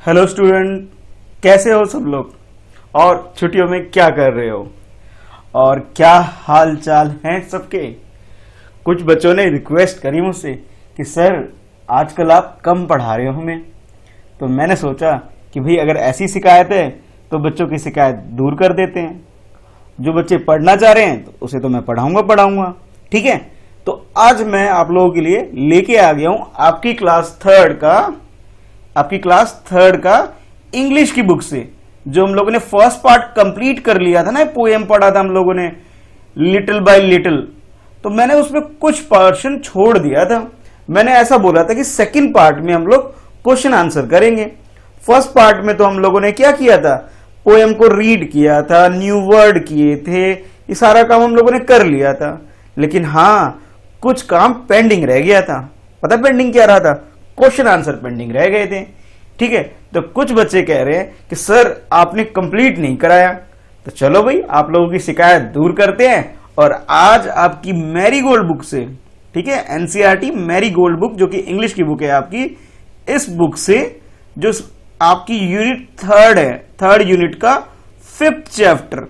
Hello student, कैसे हो सब लोग और छुट्टियों में क्या कर रहे हो और क्या हाल चाल हैं सबके। कुछ बच्चों ने रिक्वेस्ट करी मुझसे कि सर आजकल आप कम पढ़ा रहे हो हमें, तो मैंने सोचा कि भाई अगर ऐसी शिकायत है तो बच्चों की शिकायत दूर कर देते हैं। जो बच्चे पढ़ना चाह रहे हैं तो उसे तो मैं पढ़ाऊंगा, ठीक है। तो आज मैं आप लोगों के लिए लेके आ गया हूं आपकी क्लास थर्ड का इंग्लिश की बुक से, जो हम लोगों ने फर्स्ट पार्ट कंप्लीट कर लिया था ना, पोएम पढ़ा था हम लोगों ने लिटिल बाय लिटिल, तो मैंने उसमें कुछ पोर्शन छोड़ दिया था। मैंने ऐसा बोला था कि सेकंड पार्ट में हम लोग क्वेश्चन आंसर करेंगे। फर्स्ट पार्ट में तो हम लोगों ने क्या किया था, पोएम को रीड किया था, न्यू वर्ड किए थे, ये सारा काम हम लोगों ने कर लिया था। लेकिन हाँ, कुछ काम पेंडिंग रह गया था। पता पेंडिंग क्या रहा था? क्वेश्चन आंसर पेंडिंग रह गए थे, ठीक है। तो कुछ बच्चे कह रहे हैं कि सर आपने कंप्लीट नहीं कराया। तो चलो भाई, आप लोगों की शिकायत दूर करते हैं और आज आपकी मैरी गोल्ड बुक से, ठीक है, एनसीईआरटी मैरी गोल्ड बुक जो कि इंग्लिश की बुक है आपकी, इस बुक से जो आपकी यूनिट थर्ड है, थर्ड यूनिट का 5th चैप्टर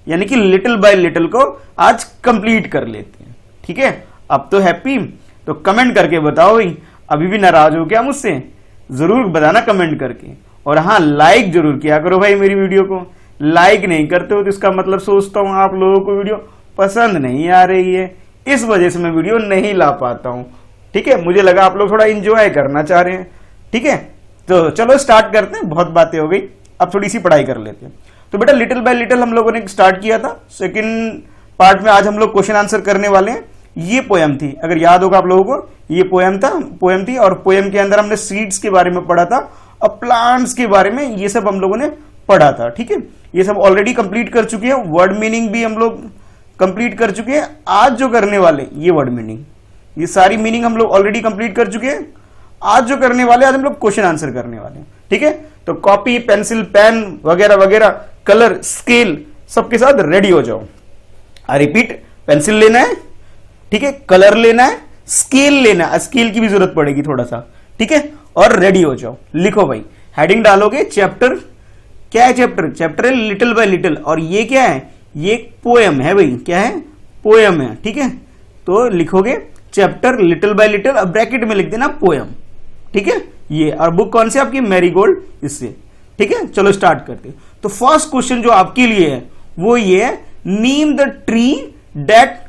यानी कि लिटिल बाय लिटिल को आज कंप्लीट कर लेते हैं, ठीक है। अब तो हैप्पी? तो कमेंट करके बताओ भाई, अभी भी नाराज हो क्या मुझसे? जरूर बताना कमेंट करके। और हाँ, लाइक जरूर किया करो भाई मेरी वीडियो को। लाइक नहीं करते हो तो इसका मतलब सोचता हूं आप लोगों को वीडियो पसंद नहीं आ रही है, इस वजह से मैं वीडियो नहीं ला पाता हूं, ठीक है। मुझे लगा आप लोग थोड़ा इंजॉय करना चाह रहे हैं, ठीक है। तो चलो स्टार्ट करते हैं, बहुत बातें हो गई, अब थोड़ी सी पढ़ाई कर लेते हैं। तो बेटा लिटिल बाय लिटिल हम लोगों ने स्टार्ट किया था। सेकंड पार्ट में आज हम लोग क्वेश्चन आंसर करने वाले हैं। ये पोएम थी, अगर याद होगा आप लोगों को, ये पोएम थी और पोएम के अंदर हमने सीड्स के बारे में पढ़ा था और प्लांट्स के बारे में, ये सब हम लोगों ने पढ़ा था, ठीक है। ये सब ऑलरेडी कंप्लीट कर चुके हैं, वर्ड मीनिंग भी हम लोग कंप्लीट कर चुके हैं। आज जो करने वाले ये वर्ड मीनिंग, ये सारी मीनिंग हम लोग ऑलरेडी कंप्लीट कर चुके हैं। आज जो करने वाले, आज हम लोग क्वेश्चन आंसर करने वाले हैं, ठीक है। तो कॉपी, पेंसिल, पेन वगैरह वगैरह, कलर, स्केल सबके साथ रेडी हो जाओ। आई रिपीट, पेंसिल लेना है, ठीक है, कलर लेना है, स्केल लेना है, स्केल की भी जरूरत पड़ेगी थोड़ा सा, ठीक है। और रेडी हो जाओ, लिखो भाई, हेडिंग डालोगे चैप्टर। क्या है चैप्टर? चैप्टर है लिटिल बाय लिटिल, और ये क्या है? ये पोएम है भाई, क्या है? पोएम है, ठीक है। तो लिखोगे चैप्टर लिटिल बाय लिटिल, अब ब्रैकेट में लिख देना पोएम, ठीक है। ये और बुक कौन सी आपकी? मैरी गोल्ड, इससे, ठीक है। चलो स्टार्ट करते हैं। तो फर्स्ट क्वेश्चन जो आपके लिए है वो ये है, name the tree that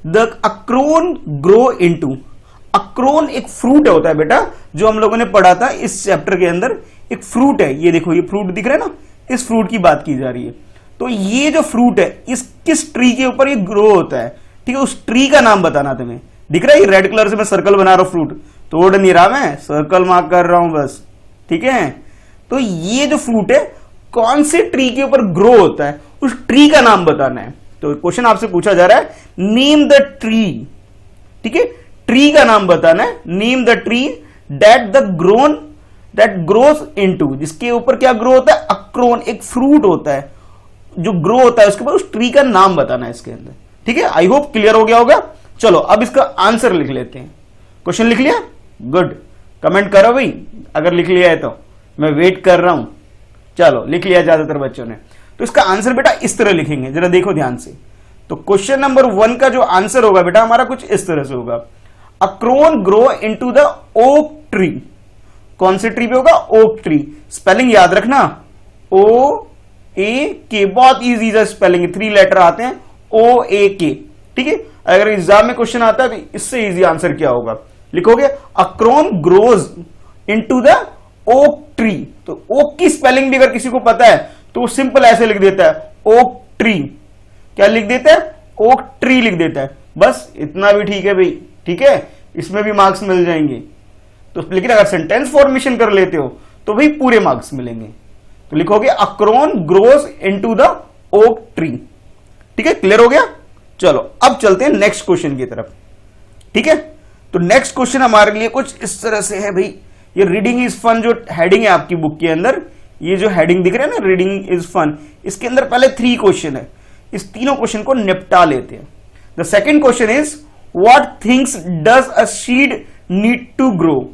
the acorn grow into. Acorn एक फ्रूट होता है बेटा, जो हम लोगों ने पढ़ा था इस चैप्टर के अंदर। एक फ्रूट है, ये देखो, ये फ्रूट दिख रहा है ना, इस फ्रूट की बात की जा रही है। तो ये जो फ्रूट है, इस किस ट्री के ऊपर ये ग्रो होता है, ठीक है। उस ट्री का नाम बताना तुम्हें। दिख रहा है रेड कलर से मैं सर्कल बना रहा हूं, फ्रूट तोड़ नहीं रहा, मैं सर्कल मार्क कर रहा हूं बस, ठीक है। तो ये जो फ्रूट है कौन से ट्री के ऊपर ग्रो होता है, उस ट्री का नाम बताना है। तो क्वेश्चन आपसे पूछा जा रहा है, नेम द ट्री, ठीक है, ट्री का नाम बताना है। Name the tree that grows into, जिसके ऊपर क्या ग्रो होता है? अक्रोन, एक फ्रूट होता है जो ग्रो होता है, उसके ऊपर उस ट्री का नाम बताना है इसके अंदर, ठीक है। आई होप क्लियर हो गया होगा। चलो अब इसका आंसर लिख लेते हैं। क्वेश्चन लिख लिया? गुड, कमेंट करो भाई अगर लिख लिया है तो, मैं वेट कर रहा हूं। चलो लिख लिया ज्यादातर बच्चों ने। तो इसका आंसर बेटा इस तरह लिखेंगे, जरा देखो ध्यान से। तो क्वेश्चन नंबर 1 का जो आंसर होगा बेटा हमारा कुछ इस तरह से होगा, acorn grow into the oak tree. कौन से ट्री पे होगा? Oak tree. स्पेलिंग याद रखना, OAK, बहुत इजी सा स्पेलिंग, 3 लेटर आते हैं, OAK, ठीक है। अगर एग्जाम में क्वेश्चन आता है तो इससे इजी आंसर क्या होगा, लिखोगे acorn grows into the oak tree. तो ओक की स्पेलिंग भी अगर किसी को पता है तो वो सिंपल ऐसे लिख देता है, ओक ट्री। क्या लिख देता है? ओक ट्री लिख देता है, बस इतना भी ठीक है भाई, ठीक है, इसमें भी मार्क्स मिल जाएंगे। तो लेकिन अगर सेंटेंस फॉर्मेशन कर लेते हो तो भाई पूरे मार्क्स मिलेंगे। तो लिखोगे acorn grows into the oak tree, ठीक है। क्लियर हो गया? चलो अब चलते हैं नेक्स्ट क्वेश्चन की तरफ, ठीक है। तो नेक्स्ट क्वेश्चन हमारे लिए कुछ इस तरह से है भाई, ये रीडिंग इज फन जो हेडिंग है आपकी बुक के अंदर, ये जो हेडिंग दिख रहा है ना, रीडिंग इज फन, इसके अंदर पहले 3 क्वेश्चन है। इस तीनों क्वेश्चन को निपटा लेते हैं। The second question is, what things does a seed need to grow.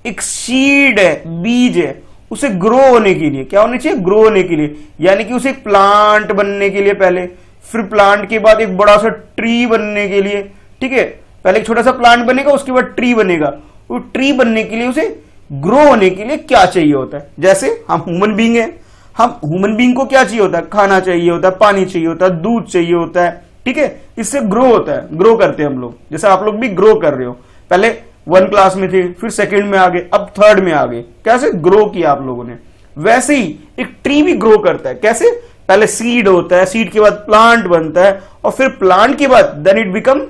एक सीड है, बीज है, उसे ग्रो होने के लिए क्या होने चाहिए, ग्रो होने के लिए, यानी कि उसे एक प्लांट बनने के लिए पहले, फिर प्लांट के बाद एक बड़ा सा ट्री बनने के लिए, ठीक है, पहले एक छोटा सा प्लांट बनेगा, उसके बाद ट्री बनेगा। वो ट्री बनने के लिए उसे ग्रो होने के लिए क्या चाहिए होता है, जैसे हम ह्यूमन बीइंग हैं, हम ह्यूमन बीइंग को क्या चाहिए होता है, खाना चाहिए होता है, पानी चाहिए होता है, दूध चाहिए होता है, ठीक है, इससे ग्रो होता है, ग्रो करते हैं हम लोग, जैसे आप लोग भी ग्रो कर रहे हो, पहले 1 क्लास में थे, फिर सेकंड में आ गए, अब थर्ड में आ गए, कैसे ग्रो किया आप लोगों ने। वैसे ही एक ट्री भी ग्रो करता है, कैसे, पहले सीड होता है, सीड के बाद प्लांट बनता है, और फिर प्लांट के बाद देन इट बिकम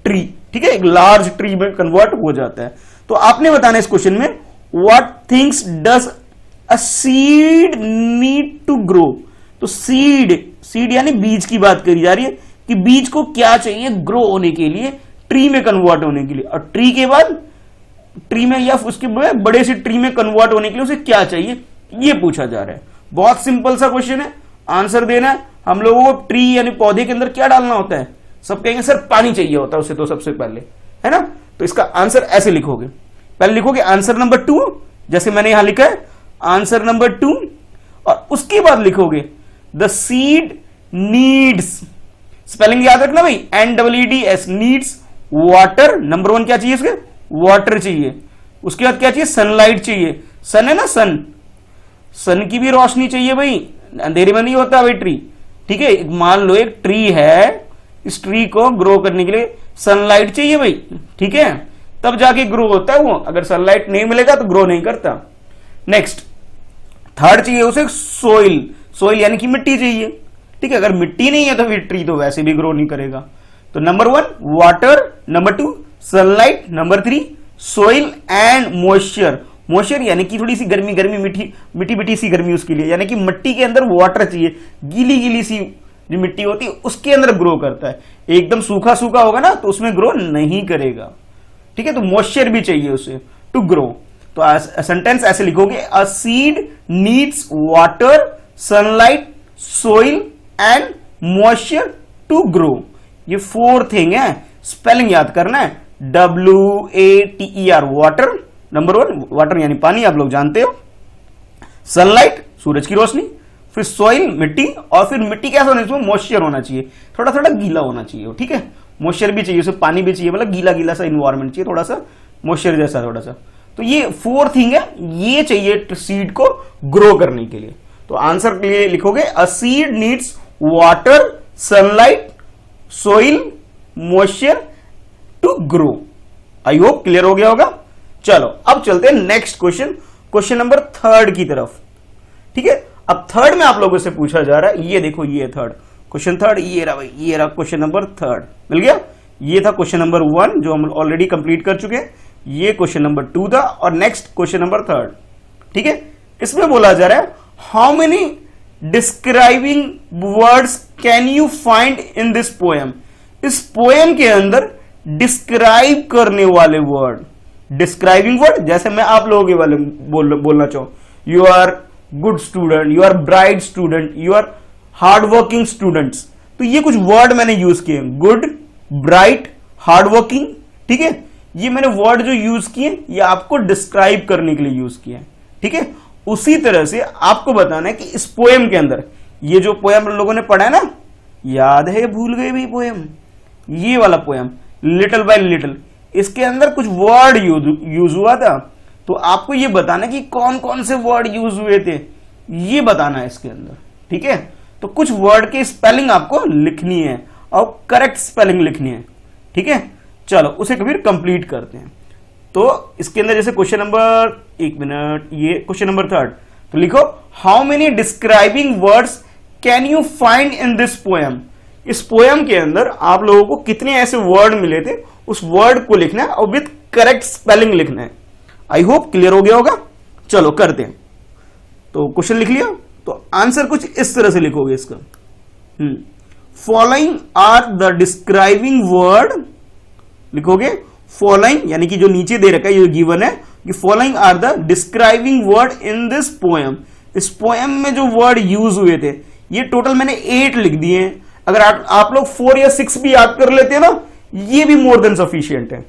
ट्री, ठीक है, एक लार्ज ट्री में कन्वर्ट हो जाता है। तो आपने बताना इस क्वेश्चन में what things does a seed need to grow. तो सीड यानी बीज की बात करी जा रही है कि बीज को क्या चाहिए ग्रो होने के लिए, ट्री में कन्वर्ट होने के लिए, और ट्री के बाद ट्री में या उसके बड़े से ट्री में कन्वर्ट होने के लिए उसे क्या चाहिए, ये पूछा जा रहा है। बहुत सिंपल सा क्वेश्चन है, आंसर देना है। हम लोगों को ट्री यानी पौधे के अंदर क्या डालना होता है, सब कहेंगे सर पानी चाहिए होता है उसे, तो सबसे पहले है ना, तो इसका आंसर ऐसे लिखोगे, पहले लिखोगे आंसर नंबर 2, जैसे मैंने यहां लिखा है आंसर नंबर 2, और उसके बाद लिखोगे द सीड नीड्स, स्पेलिंग याद रखना भाई, NEEDS, नीड्स वाटर, नंबर 1 क्या चाहिए उसके, वाटर चाहिए, उसके बाद क्या चाहिए, सनलाइट चाहिए, सन है ना, सन की भी रोशनी चाहिए भाई, अंधेरे में नहीं होता भाई ट्री, ठीक है। मान लो एक ट्री है, इस ट्री को ग्रो करने के लिए सनलाइट चाहिए भाई, ठीक है, तब जाके ग्रो होता है वो, अगर सनलाइट नहीं मिलेगा तो ग्रो नहीं करता। नेक्स्ट थर्ड चाहिए उसे सोइल यानी कि मिट्टी चाहिए, ठीक है, अगर मिट्टी नहीं है तो फिर ट्री तो वैसे भी ग्रो नहीं करेगा। तो number 1 water, number 2 sunlight, number 3 soil and moisture यानी कि थोड़ी सी गर्मी मीठी सी गर्मी उसके लिए, यानी कि मिट्टी के अंदर वाटर चाहिए, गीली सी जो मिट्टी होती है उसके अंदर ग्रो करता है, एकदम सूखा होगा ना तो उसमें ग्रो नहीं करेगा, ठीक है। तो मॉइस्चर भी चाहिए उसे टू ग्रो। तो सेंटेंस ऐसे लिखोगे, a seed needs water, sunlight, soil and moisture to grow. ये 4 थिंग है, स्पेलिंग याद करना है, WATER वाटर, नंबर 1 वाटर यानी पानी, आप लोग जानते हो, सनलाइट सूरज की रोशनी, फिर सॉइल मिट्टी, और फिर मिट्टी कैसा होना चाहिए, मॉइस्चर होना चाहिए, थोड़ा गीला होना चाहिए, ठीक है, मॉइस्चर भी चाहिए उसे, पानी भी चाहिए, मतलब गीला सा इन्वायरमेंट चाहिए, थोड़ा सा मॉइस्चर जैसा थोड़ा सा। तो ये 4 थिंग है, ये चाहिए सीड को ग्रो करने के लिए। तो आंसर के लिए लिखोगे, a seed needs water, sunlight, soil, moisture to grow. I hope clear हो गया होगा। चलो अब चलते हैं नेक्स्ट क्वेश्चन नंबर 3 की तरफ, ठीक है। अब 3 में आप लोगों से पूछा जा रहा है, ये देखो ये क्वेश्चन 3, ये रहा भाई, ये रहा क्वेश्चन नंबर 3, मिल गया। ये था क्वेश्चन नंबर 1 जो हम ऑलरेडी कंप्लीट कर चुके हैं, ये क्वेश्चन नंबर 2 था, और नेक्स्ट क्वेश्चन नंबर 3, ठीक है। इसमें बोला जा रहा है, how many describing words can you find in this poem. इस पोएम के अंदर डिस्क्राइब करने वाले वर्ड, डिस्क्राइबिंग वर्ड, जैसे मैं आप लोगों के वाले बोलना चाहूं, you are good student, you are bright student, you are hard working students, तो ये कुछ वर्ड मैंने यूज किए, गुड, ब्राइट, हार्ड वर्किंग, ठीक है। ये मैंने वर्ड जो यूज किए ये आपको डिस्क्राइब करने के लिए यूज किए, ठीक है। उसी तरह से आपको बताना है कि इस पोएम के अंदर, ये जो पोएम लोगों ने पढ़ा है ना, याद है, भूल गए भी पोएम, ये वाला पोएम लिटिल बाय लिटिल, इसके अंदर कुछ वर्ड यूज हुआ था, तो आपको ये बताना है कि कौन कौन से वर्ड यूज हुए थे, ये बताना है इसके अंदर, ठीक है। तो कुछ वर्ड की स्पेलिंग आपको लिखनी है और करेक्ट स्पेलिंग लिखनी है, ठीक है। चलो उसे कभी कंप्लीट करते हैं। तो इसके अंदर जैसे क्वेश्चन नंबर, एक मिनट, ये क्वेश्चन नंबर 3, तो लिखो, how many describing words can you find in this poem. इस पोएम के अंदर आप लोगों को कितने ऐसे वर्ड मिले थे, उस वर्ड को लिखना है और विथ करेक्ट स्पेलिंग लिखना है। आई होप क्लियर हो गया होगा। चलो करते हैं। तो क्वेश्चन लिख लिया, तो आंसर कुछ इस तरह से लिखोगे इसका, following are the describing word, लिखोगे फॉलोइंग यानी कि जो नीचे दे रखा है, ये गिवन है कि following are the describing word in this poem. इस पोएम में जो वर्ड यूज हुए थे, ये टोटल मैंने 8 लिख दिए हैं। अगर आप लोग 4 या 6 भी याद कर लेते हैं ना, ये भी मोर देन सफिशिएंट है।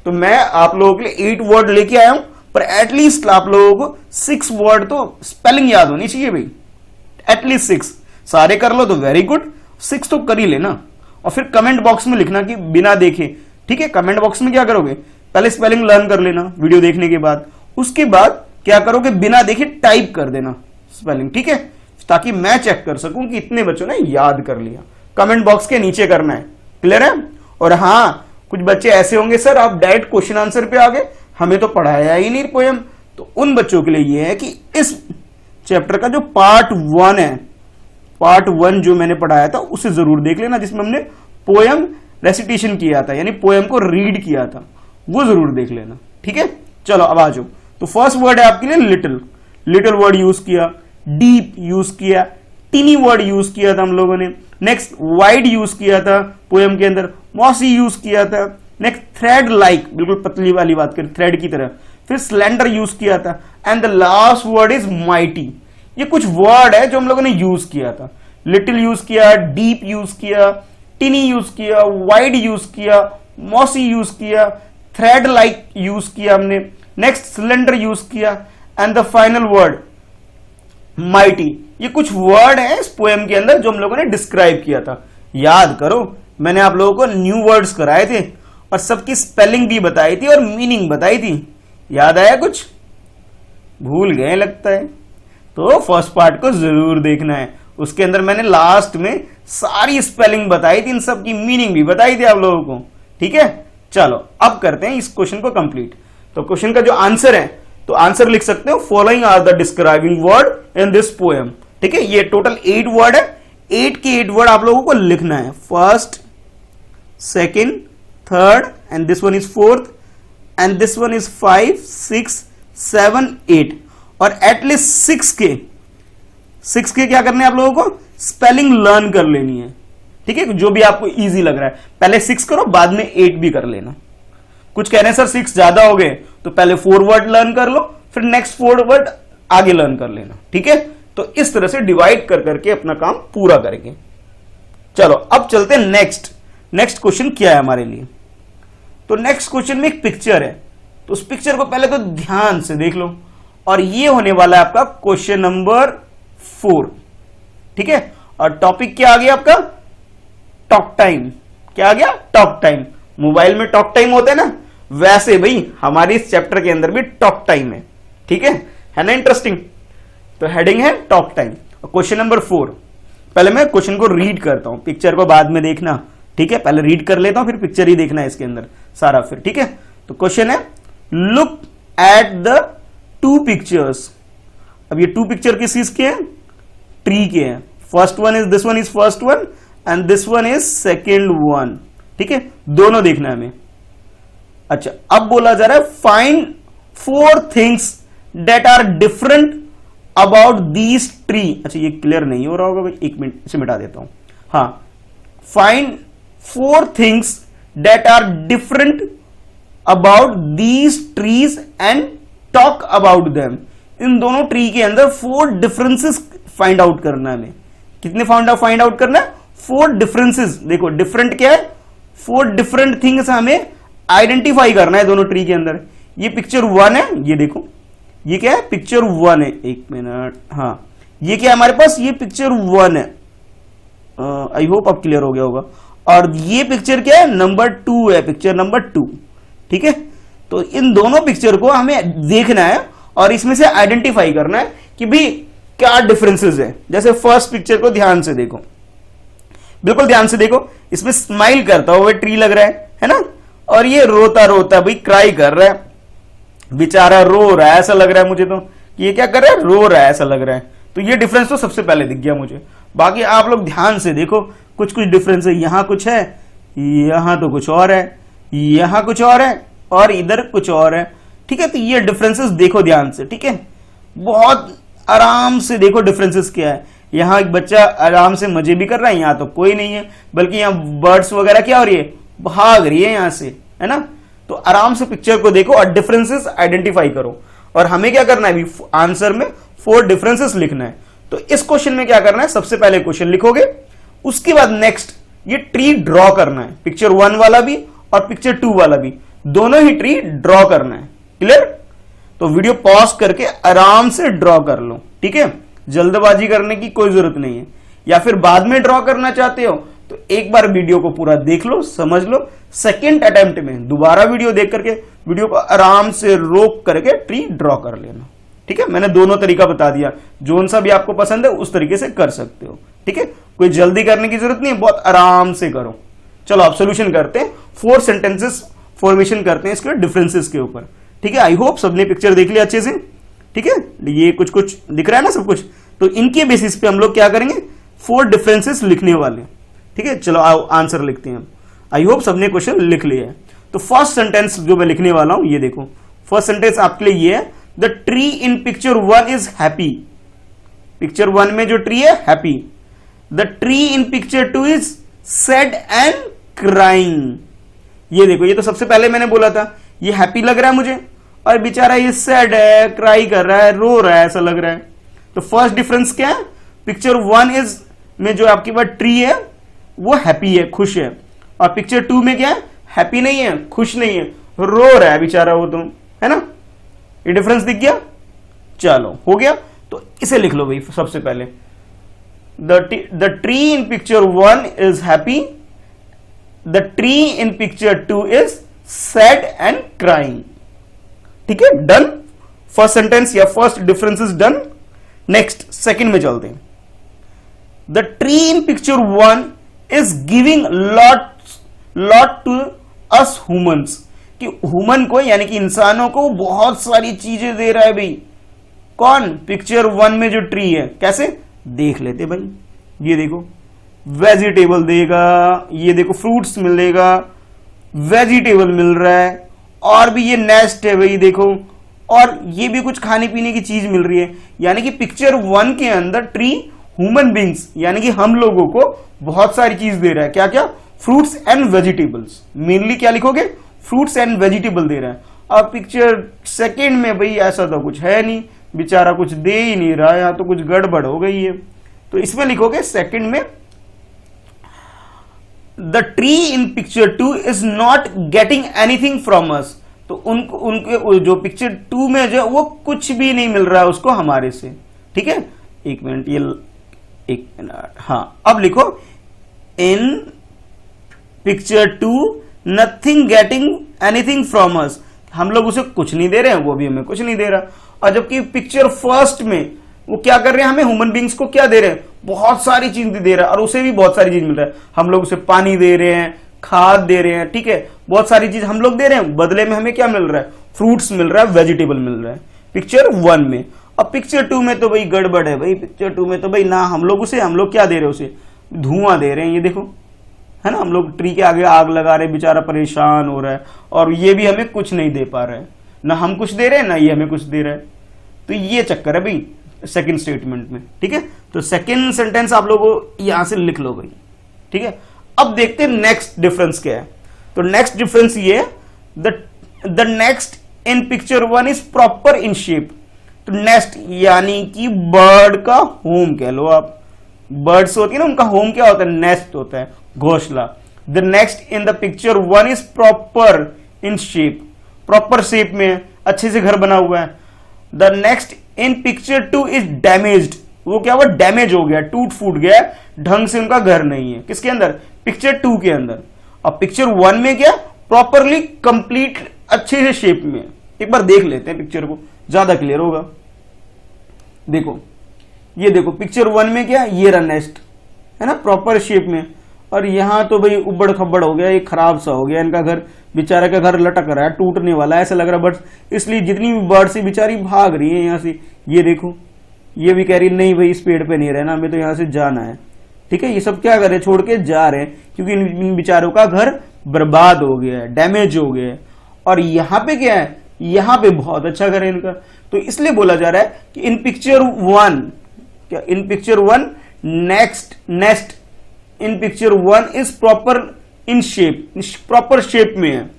तो मैं आप लोगों के लिए 8 वर्ड लेके आया हूं, पर एटलीस्ट आप लोगों को 6 वर्ड तो स्पेलिंग याद होनी चाहिए भाई, एटलीस्ट 6। सारे कर लो तो वेरी गुड, 6 तो कर ही लेना। और फिर कमेंट बॉक्स में लिखना कि बिना देखे, ठीक है। कमेंट बॉक्स में क्या करोगे, पहले स्पेलिंग लर्न कर लेना वीडियो देखने के बाद, उसके बाद क्या करोगे, बिना देखे टाइप कर देना स्पेलिंग, ठीक है, ताकि मैं चेक कर सकूं कि इतने बच्चों ने याद कर लिया। कमेंट बॉक्स के नीचे करना है, क्लियर है। और हाँ, कुछ बच्चे ऐसे होंगे सर आप डायरेक्ट क्वेश्चन आंसर पे आ गए, हमें तो पढ़ाया ही नहीं पोएम, तो उन बच्चों के लिए यह है कि इस चैप्टर का जो पार्ट 1 है, पार्ट 1 जो मैंने पढ़ाया था उसे जरूर देख लेना, जिसमें हमने पोएम रेसिटेशन किया था, यानी पोएम को रीड किया था, वो जरूर देख लेना, ठीक है। चलो अब आ जाओ। तो फर्स्ट वर्ड है आपके लिए लिटिल, लिटिल वर्ड यूज किया, डीप यूज किया, टीनी वर्ड यूज किया था हम लोगों ने। नेक्स्ट वाइड यूज किया था पोएम के अंदर, मॉसी यूज किया था। नेक्स्ट थ्रेड लाइक, बिल्कुल पतली वाली बात करें, थ्रेड की तरह। फिर स्लेंडर यूज किया था, and the last word is mighty. ये कुछ वर्ड है जो हम लोगों ने यूज किया था, लिटिल यूज किया, डीप यूज किया, टिनी यूज किया, वाइड यूज किया, मॉसी यूज किया, थ्रेड लाइक यूज किया हमने, नेक्स्ट सिलेंडर यूज किया, and the final word mighty. ये कुछ वर्ड है इस पोएम के अंदर जो हम लोगों ने डिस्क्राइब किया था। याद करो, मैंने आप लोगों को न्यू वर्ड्स कराए थे और सबकी स्पेलिंग भी बताई थी और मीनिंग बताई थी। याद आया कुछ? भूल गए लगता है। तो फर्स्ट पार्ट को जरूर देखना है, उसके अंदर मैंने लास्ट में सारी स्पेलिंग बताई थी, इन सब की मीनिंग भी बताई थी आप लोगों को, ठीक है। चलो अब करते हैं इस क्वेश्चन को कंप्लीट। तो क्वेश्चन का जो आंसर है, तो आंसर लिख सकते हो, following are the describing word in this poem, ठीक है। ये टोटल 8 वर्ड है, 8 के 8 वर्ड आप लोगों को लिखना है, first, second, third, and this one is fourth, and this one is 5, 6, 7, 8, और एटलीस्ट 6 के क्या करने हैं आप लोगों को, स्पेलिंग लर्न कर लेनी है, ठीक है। जो भी आपको इजी लग रहा है, पहले 6 करो, बाद में 8 भी कर लेना। कुछ कह रहे हैं सर 6 ज्यादा हो गए, तो पहले 4 वर्ड लर्न कर लो, फिर नेक्स्ट 4 वर्ड आगे लर्न कर लेना, ठीक है। तो इस तरह से डिवाइड कर करके अपना काम पूरा करेंगे। चलो अब चलते हैं नेक्स्ट क्वेश्चन क्या है हमारे लिए। तो नेक्स्ट क्वेश्चन में एक पिक्चर है, तो उस पिक्चर को पहले तो ध्यान से देख लो, और ये होने वाला है आपका क्वेश्चन नंबर 4, ठीक है। और टॉपिक क्या आ गया आपका, टॉक टाइम। क्या आ गया, टॉक टाइम। मोबाइल में टॉक टाइम होता है ना, वैसे भाई हमारे इस चैप्टर के अंदर भी टॉक टाइम है, ठीक है ना, इंटरेस्टिंग। तो हेडिंग है टॉक टाइम। क्वेश्चन नंबर 4, पहले मैं क्वेश्चन को रीड करता हूं, पिक्चर को बाद में देखना, ठीक है। पहले रीड कर लेता हूं, फिर पिक्चर ही देखना है इसके अंदर सारा, फिर ठीक है। तो क्वेश्चन है, लुक एट द 2 पिक्चर्स। अब ये 2 पिक्चर किस चीज के हैं, ट्री के हैं। First one is, this one is first one, and this one is second one, ठीक है। दोनों देखना है हमें। अच्छा, अब बोला जा रहा है, find 4 things that are different about these tree. अच्छा, ये क्लियर नहीं हो रहा होगा भाई, 1 मिनट इसे मिटा देता हूं। हाँ, find 4 things that are different about these trees and talk about them. इन दोनों ट्री के अंदर 4 डिफरेंसेस फाइंड आउट करना है हमें। कितने फाइंड आउट करना है, 4 डिफरेंसेस। देखो डिफरेंट क्या है, 4 डिफरेंट थिंग्स हमें आइडेंटिफाई करना है दोनों ट्री के अंदर। ये पिक्चर 1 है, ये देखो, ये क्या है, पिक्चर 1 है। 1 मिनट, हाँ, ये क्या है हमारे पास, ये पिक्चर 1 है। आई होप अब क्लियर हो गया होगा। और ये पिक्चर क्या है, नंबर 2 है, पिक्चर नंबर 2, ठीक है। तो इन दोनों पिक्चर को हमें देखना है और इसमें से आइडेंटिफाई करना है कि भाई क्या डिफरेंसेस है। जैसे फर्स्ट पिक्चर को ध्यान से देखो, बिल्कुल ध्यान से देखो, इसमें स्माइल करता हुआ ट्री लग रहा है ना, और ये रोता रोता भाई क्राई कर रहा है, बेचारा रो रहा है ऐसा लग रहा है मुझे। तो ये क्या कर रहा है, रो रहा है ऐसा लग रहा है। तो ये डिफरेंस तो सबसे पहले दिख गया मुझे। बाकी आप लोग ध्यान से देखो, कुछ कुछ डिफरेंस है, यहां कुछ है, यहां तो कुछ और है, यहां कुछ और है, और इधर कुछ और है, ठीक है। तो ये डिफरेंसेस देखो ध्यान से, ठीक है। बहुत आराम से देखो डिफरेंसेस क्या है। यहां एक बच्चा आराम से मजे भी कर रहा है, यहां तो कोई नहीं है, बल्कि यहां बर्ड्स वगैरह क्या हो रही है, भाग रही है यहां से, है ना। तो आराम से पिक्चर को देखो और डिफरेंसेस आइडेंटिफाई करो। और हमें क्या करना है, आंसर में 4 डिफरेंसेस लिखना है। तो इस क्वेश्चन में क्या करना है, सबसे पहले क्वेश्चन लिखोगे, उसके बाद नेक्स्ट ये ट्री ड्रॉ करना है, पिक्चर 1 वाला भी और पिक्चर 2 वाला भी, दोनों ही ट्री ड्रॉ करना है, क्लियर। तो वीडियो पॉज करके आराम से ड्रॉ कर लो, ठीक है। जल्दबाजी करने की कोई जरूरत नहीं है। या फिर बाद में ड्रॉ करना चाहते हो तो एक बार वीडियो को पूरा देख लो, समझ लो, सेकेंड अटेम्प्ट में दोबारा वीडियो देख करके वीडियो को आराम से रोक करके ट्री ड्रॉ कर लेना, ठीक है। मैंने दोनों तरीका बता दिया, जोन सा भी आपको पसंद है उस तरीके से कर सकते हो, ठीक है। कोई जल्दी करने की जरूरत नहीं है, बहुत आराम से करो। चलो आप सोल्यूशन करते हैं, 4 सेंटेंसेस फॉर्मेशन करते हैं इसके डिफरेंसेस के ऊपर, ठीक है। आई होप सबने पिक्चर देख लिया अच्छे से, ठीक है। ये कुछ कुछ दिख रहा है ना सब कुछ, तो इनके बेसिस पे हम लोग क्या करेंगे, 4 डिफरेंसेस लिखने वाले, ठीक है। चलो आओ आंसर लिखते हैं। आई होप सबने क्वेश्चन लिख लिया है। तो फर्स्ट सेंटेंस जो मैं लिखने वाला हूं, ये देखो, फर्स्ट सेंटेंस आपके लिए ये है, the tree in picture 1 is happy. Picture 1 में जो ट्री है happy. The tree in picture 2 is sad and crying. ये देखो, ये तो सबसे पहले मैंने बोला था, ये हैप्पी लग रहा है मुझे, और बेचारा ये सैड है, क्राई कर रहा है, रो रहा है, ऐसा लग रहा है। तो फर्स्ट डिफरेंस क्या है, पिक्चर 1 इज में जो आपके पास ट्री है वो हैप्पी है, खुश है, और पिक्चर 2 में क्या है, हैप्पी नहीं है, खुश नहीं है, रो रहा है बेचारा वो, तो है ना। ये डिफरेंस दिख गया, चलो हो गया। तो इसे लिख लो भाई सबसे पहले, the tree in picture 1 is happy, the tree in picture 2 is sad and crying, ठीक है। डन, फर्स्ट सेंटेंस या first difference is done. Next second में चलते हैं। The tree in picture 1 is giving lot to us humans, कि human को यानी कि इंसानों को बहुत सारी चीजें दे रहा है भाई। कौन, पिक्चर 1 में जो ट्री है, कैसे देख लेते भाई, ये देखो वेजिटेबल देगा, ये देखो फ्रूट्स मिलेगा, वेजिटेबल मिल रहा है, और भी ये नेस्ट है भाई देखो, और ये भी कुछ खाने पीने की चीज मिल रही है। यानी कि पिक्चर 1 के अंदर ट्री ह्यूमन बींग्स यानी कि हम लोगों को बहुत सारी चीज दे रहा है। क्या क्या, फ्रूट्स एंड वेजिटेबल्स, मेनली क्या लिखोगे, फ्रूट्स एंड वेजिटेबल दे रहा है। अब पिक्चर सेकेंड में भाई ऐसा तो कुछ है नहीं, बेचारा कुछ दे ही नहीं रहा है, यहां तो कुछ गड़बड़ हो गई है। तो इसमें लिखोगे सेकेंड में, the tree in picture 2 is not getting anything from us. तो उनके जो पिक्चर 2 में जो वो कुछ भी नहीं मिल रहा है उसको हमारे से, ठीक है। एक मिनट, ये एक मिनट, हाँ अब लिखो, इन picture 2 nothing getting anything from us, हम लोग उसे कुछ नहीं दे रहे हैं, वो भी हमें कुछ नहीं दे रहा। और जबकि पिक्चर फर्स्ट में वो क्या कर रहे हैं, हमें ह्यूमन बींग्स को क्या दे रहे हैं, बहुत सारी चीज दे रहा है, और उसे भी बहुत सारी चीज मिल रहा है। हम लोग उसे पानी दे रहे हैं, खाद दे रहे हैं, ठीक है, बहुत सारी चीज हम लोग दे रहे हैं, बदले में हमें क्या मिल रहा है, फ्रूट्स मिल रहा है, वेजिटेबल मिल रहा है पिक्चर 1 में। अब पिक्चर 2 में तो भाई गड़बड़ है भाई, पिक्चर 2 में तो भाई ना हम लोग क्या दे रहे हैं, उसे धुआं दे रहे हैं, ये देखो है ना, हम लोग ट्री के आगे आग लगा रहे हैं, बेचारा परेशान हो रहा है, और ये भी हमें कुछ नहीं दे पा रहा है, ना हम कुछ दे रहे हैं ना ये हमें कुछ दे रहा है। तो ये चक्कर है भाई सेकंड स्टेटमेंट में, ठीक है। तो सेकंड सेंटेंस आप लोगों यहां से लिख लो भाई, ठीक है। अब देखते हैं नेक्स्ट डिफरेंस क्या है। तो नेक्स्ट डिफरेंस ये, the next in picture 1 is proper in shape. तो नेस्ट यानी कि बर्ड का होम कह लो आप, बर्ड्स होती है ना, उनका होम क्या होता है, नेस्ट होता है, घोंसला। The next in the picture 1 is proper in shape, proper shape में अच्छे से घर बना हुआ है। The next in picture 2 is damaged, वो क्या हुआ, डैमेज हो गया, टूट फूट गया, ढंग से उनका घर नहीं है, किसके अंदर, पिक्चर 2 के अंदर। अब पिक्चर 1 में क्या, प्रॉपरली कंप्लीट अच्छे से शेप में। एक बार देख लेते हैं पिक्चर को, ज्यादा क्लियर होगा। देखो ये देखो, पिक्चर 1 में क्या, ये रहा नेस्ट है ना, प्रॉपर शेप में, और यहां तो भाई उबड़ खब्बड़ हो गया, ये खराब सा हो गया, इनका घर, बेचारा का घर लटक रहा है, टूटने वाला है ऐसा लग रहा है बर्ड्स, इसलिए जितनी भी बर्ड्स से बेचारी भाग रही है यहां से। ये देखो, ये भी कह रही नहीं भाई इस पेड़ पे नहीं रहना, हमें तो यहां से जाना है, ठीक है। ये सब क्या कर रहे हैं, छोड़ के जा रहे हैं, क्योंकि इन बेचारों का घर बर्बाद हो गया है, डैमेज हो गया है। और यहाँ पे क्या है, यहाँ पे बहुत अच्छा घर है इनका। तो इसलिए बोला जा रहा है कि इन पिक्चर 1 क्या, इन picture 1 nest in picture 1 is proper in shape, proper shape में है।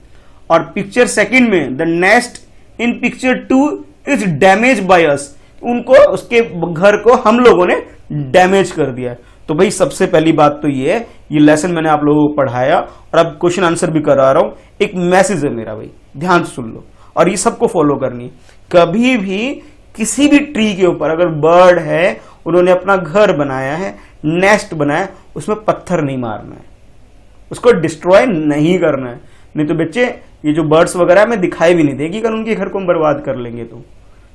और पिक्चर सेकंड में the nest in picture 2 is damage by us, उनको, उसके घर को हम लोगों ने डैमेज कर दिया है। तो भाई सबसे पहली बात तो ये है, ये लेसन मैंने आप लोगों को पढ़ाया और अब क्वेश्चन आंसर भी करा रहा हूं। एक मैसेज है मेरा भाई, ध्यान से सुन लो, और ये सबको फॉलो करनी है। कभी भी किसी भी ट्री के ऊपर अगर बर्ड है, उन्होंने अपना घर बनाया है, नेस्ट बनाया, उसमें पत्थर नहीं मारना है, उसको डिस्ट्रॉय नहीं करना है। नहीं तो बच्चे ये जो बर्ड्स वगैरह में दिखाई भी नहीं देगी अगर उनके घर को हम बर्बाद कर लेंगे तो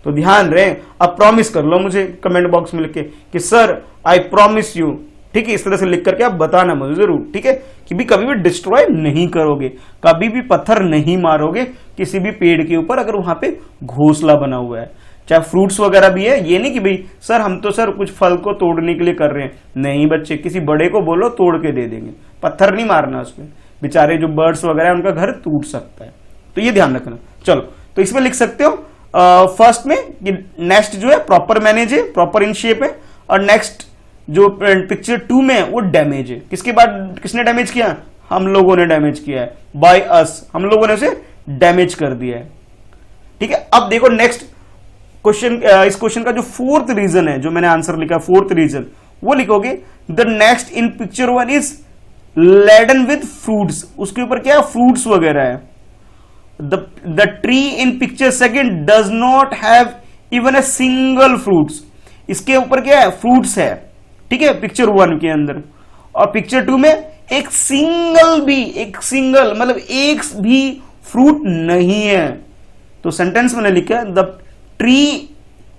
ध्यान रहे। अब प्रॉमिस कर लो मुझे कमेंट बॉक्स में लिख के कि सर आई प्रॉमिस यू, ठीक है, इस तरह से लिख करके आप बताना मुझे जरूर, ठीक है, कि भी कभी भी डिस्ट्रॉय नहीं करोगे, कभी भी पत्थर नहीं मारोगे किसी भी पेड़ के ऊपर अगर वहां पे घोंसला बना हुआ है, चाहे फ्रूट्स वगैरह भी है। ये नहीं कि भाई सर हम तो सर कुछ फल को तोड़ने के लिए कर रहे हैं, नहीं बच्चे, किसी बड़े को बोलो तोड़ के दे देंगे, पत्थर नहीं मारना उसमें, बेचारे जो बर्ड्स वगैरह है उनका घर टूट सकता है, तो ये ध्यान रखना। चलो, तो इसमें लिख सकते हो फर्स्ट में कि नेक्स्ट जो है प्रॉपर मैनेज है, प्रॉपर इन शेप है, और नेक्स्ट जो पिक्चर 2 में है वो डैमेज है। किसके बाद किसने डैमेज किया? हम लोगों ने डैमेज किया है, बाय अस, हम लोगों ने उसे डैमेज कर दिया है, ठीक है। अब देखो नेक्स्ट क्वेश्चन, इस क्वेश्चन का जो फोर्थ रीजन है, जो मैंने आंसर लिखा फोर्थ रीजन, वो लिखोगे the next in picture 1 is laden with fruits. उसके ऊपर क्या फ्रूट्स वगैरह है। The tree in picture 2 does not have even a single fruits. इसके ऊपर क्या है? फ्रूट्स है, ठीक है, पिक्चर 1 के अंदर। और पिक्चर 2 में एक सिंगल मतलब एक भी फ्रूट नहीं है। तो सेंटेंस मैंने लिखा the tree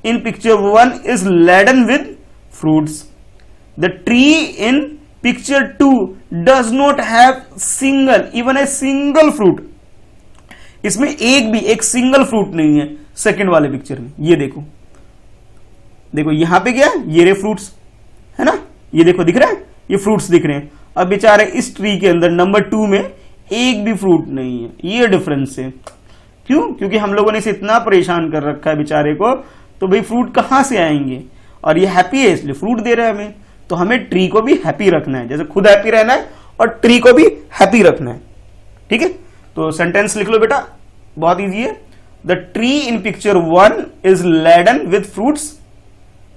in picture 1 is laden with fruits. The tree in picture 2 does not have even a single fruit. इसमें एक सिंगल फ्रूट नहीं है सेकंड वाले पिक्चर में। ये देखो यहां पे क्या है? ये रे फ्रूट्स है ना, ये देखो दिख रहा है, ये फ्रूट्स दिख रहे हैं। अब बेचारे इस ट्री के अंदर नंबर 2 में एक भी फ्रूट नहीं है। ये डिफरेंस है। क्यों? क्योंकि हम लोगों ने इसे इतना परेशान कर रखा है बेचारे को, तो भाई फ्रूट कहां से आएंगे? और ये हैप्पी है इसलिए फ्रूट दे रहा है हमें। तो हमें ट्री को भी हैप्पी रखना है, जैसे खुद हैप्पी रहना है और ट्री को भी हैप्पी रखना है, ठीक है। तो सेंटेंस लिख लो बेटा, बहुत इजी है। The tree in picture 1 is laden with fruits,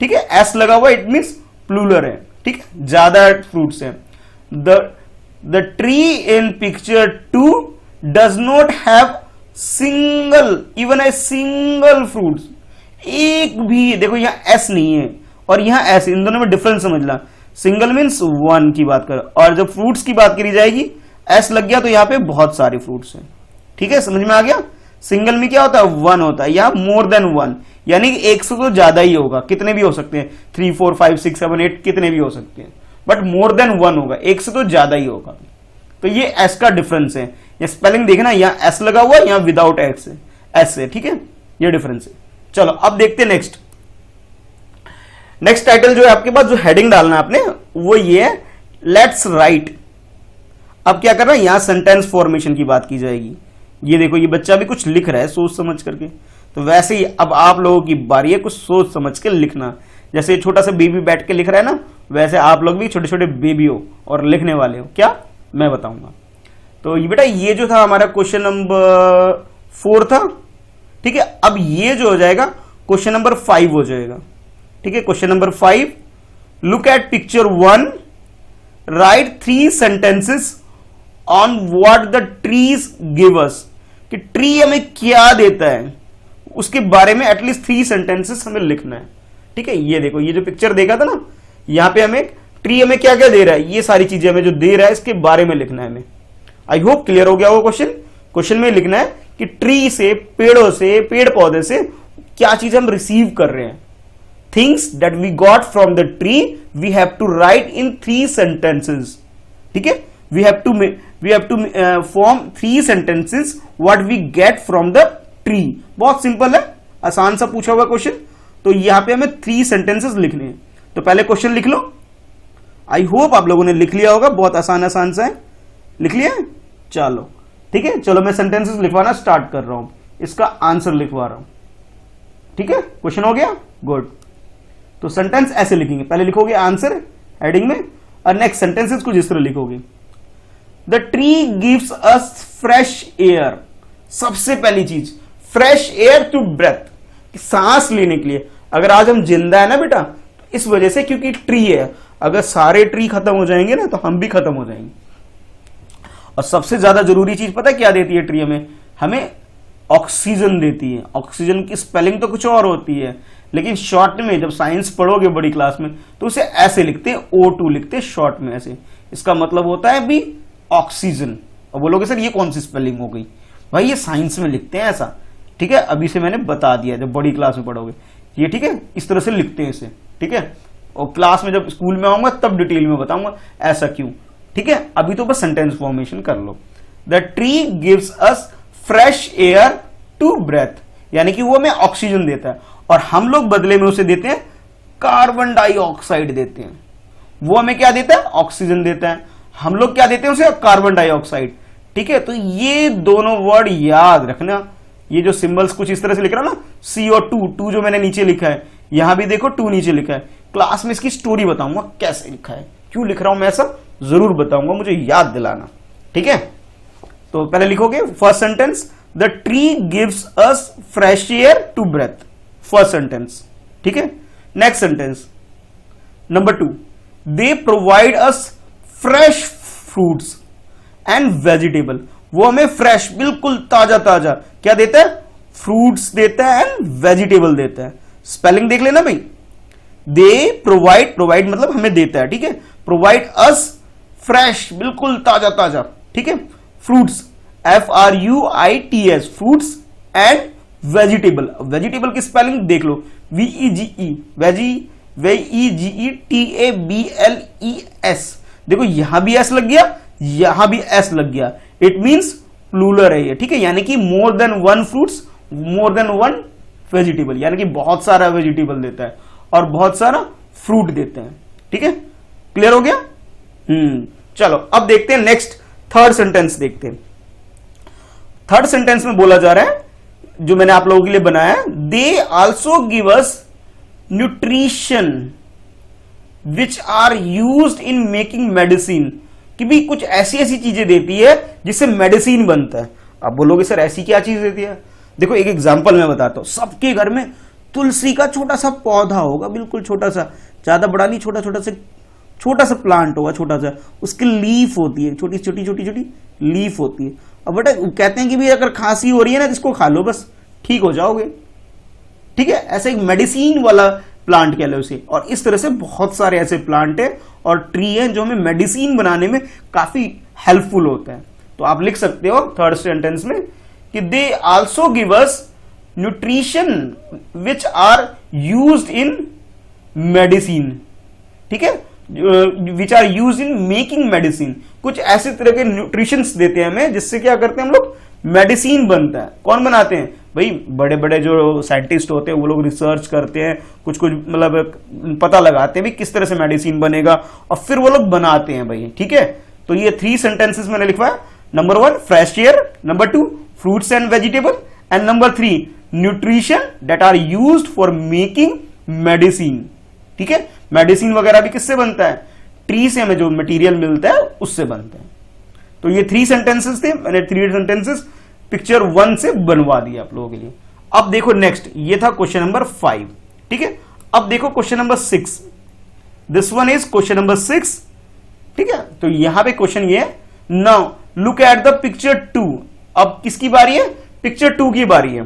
ठीक है, एस लगा हुआ, इट मीन्स प्लूरल है, ठीक है, ज्यादा फ्रूट्स है। The tree in picture 2 does not have even a single fruits. एक भी, देखो यहां एस नहीं है और यहां एस, इन दोनों में डिफरेंस समझना। सिंगल मीन्स 1 की बात करो, और जब फ्रूट्स की बात करी जाएगी एस लग गया तो यहां पे बहुत सारे फ्रूट्स हैं, ठीक है, समझ में आ गया। सिंगल में क्या होता है? 1 होता है, या मोर देन 1, यानी कि एक से तो ज्यादा ही होगा, कितने भी हो सकते हैं, 3 4 5 6 7 8 कितने भी हो सकते हैं, बट मोर देन 1 होगा, एक से तो ज्यादा ही होगा। तो ये एस का डिफरेंस है। ये स्पेलिंग देखना, यहां एस लगा हुआ, यहां विदाउट एक्स है, एस है, ठीक है, ये डिफरेंस है। चलो अब देखते हैं नेक्स्ट टाइटल जो है आपके पास, जो हेडिंग डालना है आपने, वो ये है लेट्स राइट। अब क्या करना है? यहां सेंटेंस फॉर्मेशन की बात की जाएगी। ये देखो, ये बच्चा भी कुछ लिख रहा है सोच समझ करके, तो वैसे ही अब आप लोगों की बारी है कुछ सोच समझ के लिखना। जैसे छोटा सा बेबी बैठ के लिख रहा है ना, वैसे आप लोग भी छोटे छोटे बेबी हो और लिखने वाले हो। क्या? मैं बताऊंगा। तो ये बेटा, ये जो था हमारा क्वेश्चन नंबर 4 था, ठीक है। अब ये जो हो जाएगा क्वेश्चन नंबर 5 हो जाएगा, ठीक है। Question number 5, look at picture 1, right 3 sentences on what the trees give us. कि ट्री हमें क्या देता है उसके बारे में एटलीस्ट 3 सेंटेंसेस हमें लिखना है, ठीक है। ये देखो, ये जो पिक्चर देखा था ना, यहां पे हमें ट्री हमें क्या क्या दे रहा है, ये सारी चीजें हमें जो दे रहा है इसके बारे में लिखना है हमें। आई होप क्लियर हो गया वो क्वेश्चन में लिखना है कि ट्री से, पेड़ों से, पेड़ पौधे से क्या चीज हम रिसीव कर रहे हैं। Things that we got from the tree we have to write in 3 sentences, ठीक है। we have to form 3 sentences what we get from the tree। बहुत सिंपल है, आसान सा पूछा हुआ क्वेश्चन। तो यहां पे हमें 3 सेंटेंसेस लिखने हैं। तो पहले क्वेश्चन लिख लो। आई होप आप लोगों ने लिख लिया होगा, बहुत आसान सा है। लिख लिया? चलो ठीक है, चलो मैं सेंटेंसेस लिखवाना स्टार्ट कर रहा हूं, इसका आंसर लिखवा रहा हूं, ठीक है। क्वेश्चन हो गया, गुड। तो सेंटेंस ऐसे लिखेंगे, पहले लिखोगे आंसर हेडिंग में, और नेक्स्ट सेंटेंसेस कुछ इस तरह लिखोगे। The tree gives us fresh air. सबसे पहली चीज फ्रेश एयर टू ब्रेथ, सांस लेने के लिए। अगर आज हम जिंदा है ना बेटा, तो इस वजह से क्योंकि ट्री है। अगर सारे ट्री खत्म हो जाएंगे ना तो हम भी खत्म हो जाएंगे। और सबसे ज्यादा जरूरी चीज पता है क्या देती है ट्री हमें? हमें ऑक्सीजन देती है। ऑक्सीजन की स्पेलिंग तो कुछ और होती है, लेकिन शॉर्ट में जब साइंस पढ़ोगे बड़ी क्लास में तो उसे ऐसे लिखते हैं, O2 लिखते हैं शॉर्ट में ऐसे। इसका मतलब होता है भी ऑक्सीजन। और बोलोगे सर ये कौन सी स्पेलिंग हो गई? भाई ये साइंस में लिखते हैं ऐसा, ठीक है। अभी से मैंने बता दिया, जब बड़ी क्लास में पढ़ोगे ये, ठीक है, इस तरह से लिखते हैं इसे, ठीक है। और क्लास में जब स्कूल में आऊंगा तब डिटेल में बताऊंगा ऐसा क्यों, ठीक है। अभी तो बस सेंटेंस फॉर्मेशन कर लो। The tree gives us fresh air to breathe, यानी कि वो हमें ऑक्सीजन देता है और हम लोग बदले में उसे देते हैं कार्बन डाइऑक्साइड देते हैं। वो हमें क्या देता है? ऑक्सीजन देता है। हम लोग क्या देते हैं उसे? कार्बन डाइऑक्साइड, ठीक है। तो ये दोनों वर्ड याद रखना। ये जो सिंबल्स कुछ इस तरह से लिख रहा हूं ना, CO2, 2 जो मैंने नीचे लिखा है, यहां भी देखो 2 नीचे लिखा है। क्लास में इसकी स्टोरी बताऊंगा कैसे लिखा है, क्यों लिख रहा हूं मैं ऐसा जरूर बताऊंगा, मुझे याद दिलाना, ठीक है। तो पहले लिखोगे first sentence, the tree gives us fresh air to breath, first sentence, ठीक है। Next sentence number 2, they provide us fresh fruits and vegetable. वो हमें फ्रेश, बिल्कुल ताजा ताजा क्या देता है? फ्रूट्स देता है एंड वेजिटेबल देता है। स्पेलिंग देख लेना भाई। दे प्रोवाइड, प्रोवाइड मतलब हमें देता है, ठीक है। प्रोवाइड अस फ्रेश, बिल्कुल ताजा ताजा, ठीक है। Fruits FRUITS, fruits and vegetable. Vegetable की स्पेलिंग देख लो, VEGE, VEGETABLES। देखो यहां भी S लग गया, यहां भी S लग गया। इट मींस प्लूरल है ये, ठीक है। यानी कि more than 1 fruits, more than 1 vegetable, यानी कि बहुत सारा वेजिटेबल देता है और बहुत सारा फ्रूट देते हैं, ठीक है। क्लियर हो गया? चलो अब देखते हैं नेक्स्ट, थर्ड सेंटेंस देखते हैं। थर्ड सेंटेंस में बोला जा रहा है, जो मैंने आप लोगों के लिए बनाया है, they also give us nutrition which are used in making medicine, कि भी कुछ ऐसी ऐसी चीजें देती है जिससे मेडिसिन बनता है। आप बोलोगे सर ऐसी क्या चीज देती है? देखो एक एग्जांपल मैं बताता हूं। सबके घर में तुलसी का छोटा सा पौधा होगा, बिल्कुल छोटा सा, ज्यादा बड़ा नहीं, छोटा सा प्लांट होगा, छोटा सा। उसकी लीफ होती है, छोटी छोटी लीफ होती है। अब बेटा कहते हैं कि भी अगर खांसी हो रही है ना, इसको खा लो बस ठीक हो जाओगे, ठीक है। ऐसे एक मेडिसिन वाला प्लांट कह लो उसे। और इस तरह से बहुत सारे ऐसे प्लांट है और ट्री है जो हमें मेडिसिन बनाने में काफी हेल्पफुल होता है। तो आप लिख सकते हो थर्ड सेंटेंस में कि they also give us nutrition which are used in medicine, ठीक है, which are used in making medicine. कुछ ऐसे तरह के न्यूट्रिशंस देते हैं हमें जिससे क्या करते हैं हम लोग, मेडिसिन बनता है। कौन बनाते हैं भाई? बड़े बड़े जो साइंटिस्ट होते हैं वो लोग रिसर्च करते हैं, कुछ मतलब पता लगाते हैं भी किस तरह से मेडिसिन बनेगा और फिर वो लोग बनाते हैं भाई, ठीक है। तो ये 3 सेंटेंसेस मैंने लिखवाया। Number 1 fresh air, number 2 fruits and vegetable, and number 3 nutrition that are used for making medicine, ठीक है। मेडिसिन वगैरह भी किससे बनता है? ट्री से हमें जो मटेरियल मिलता है उससे बनता है। तो ये 3 सेंटेंसेस थे, मैंने 3 सेंटेंसेस पिक्चर 1 से बनवा दिया आप लोगों के लिए। अब देखो नेक्स्ट, ये था क्वेश्चन नंबर 5, ठीक है। अब देखो question number 6, this one is question number 6, ठीक है। तो यहां पे क्वेश्चन ये है, now look at the picture 2। अब किसकी बारी है? पिक्चर 2 की बारी है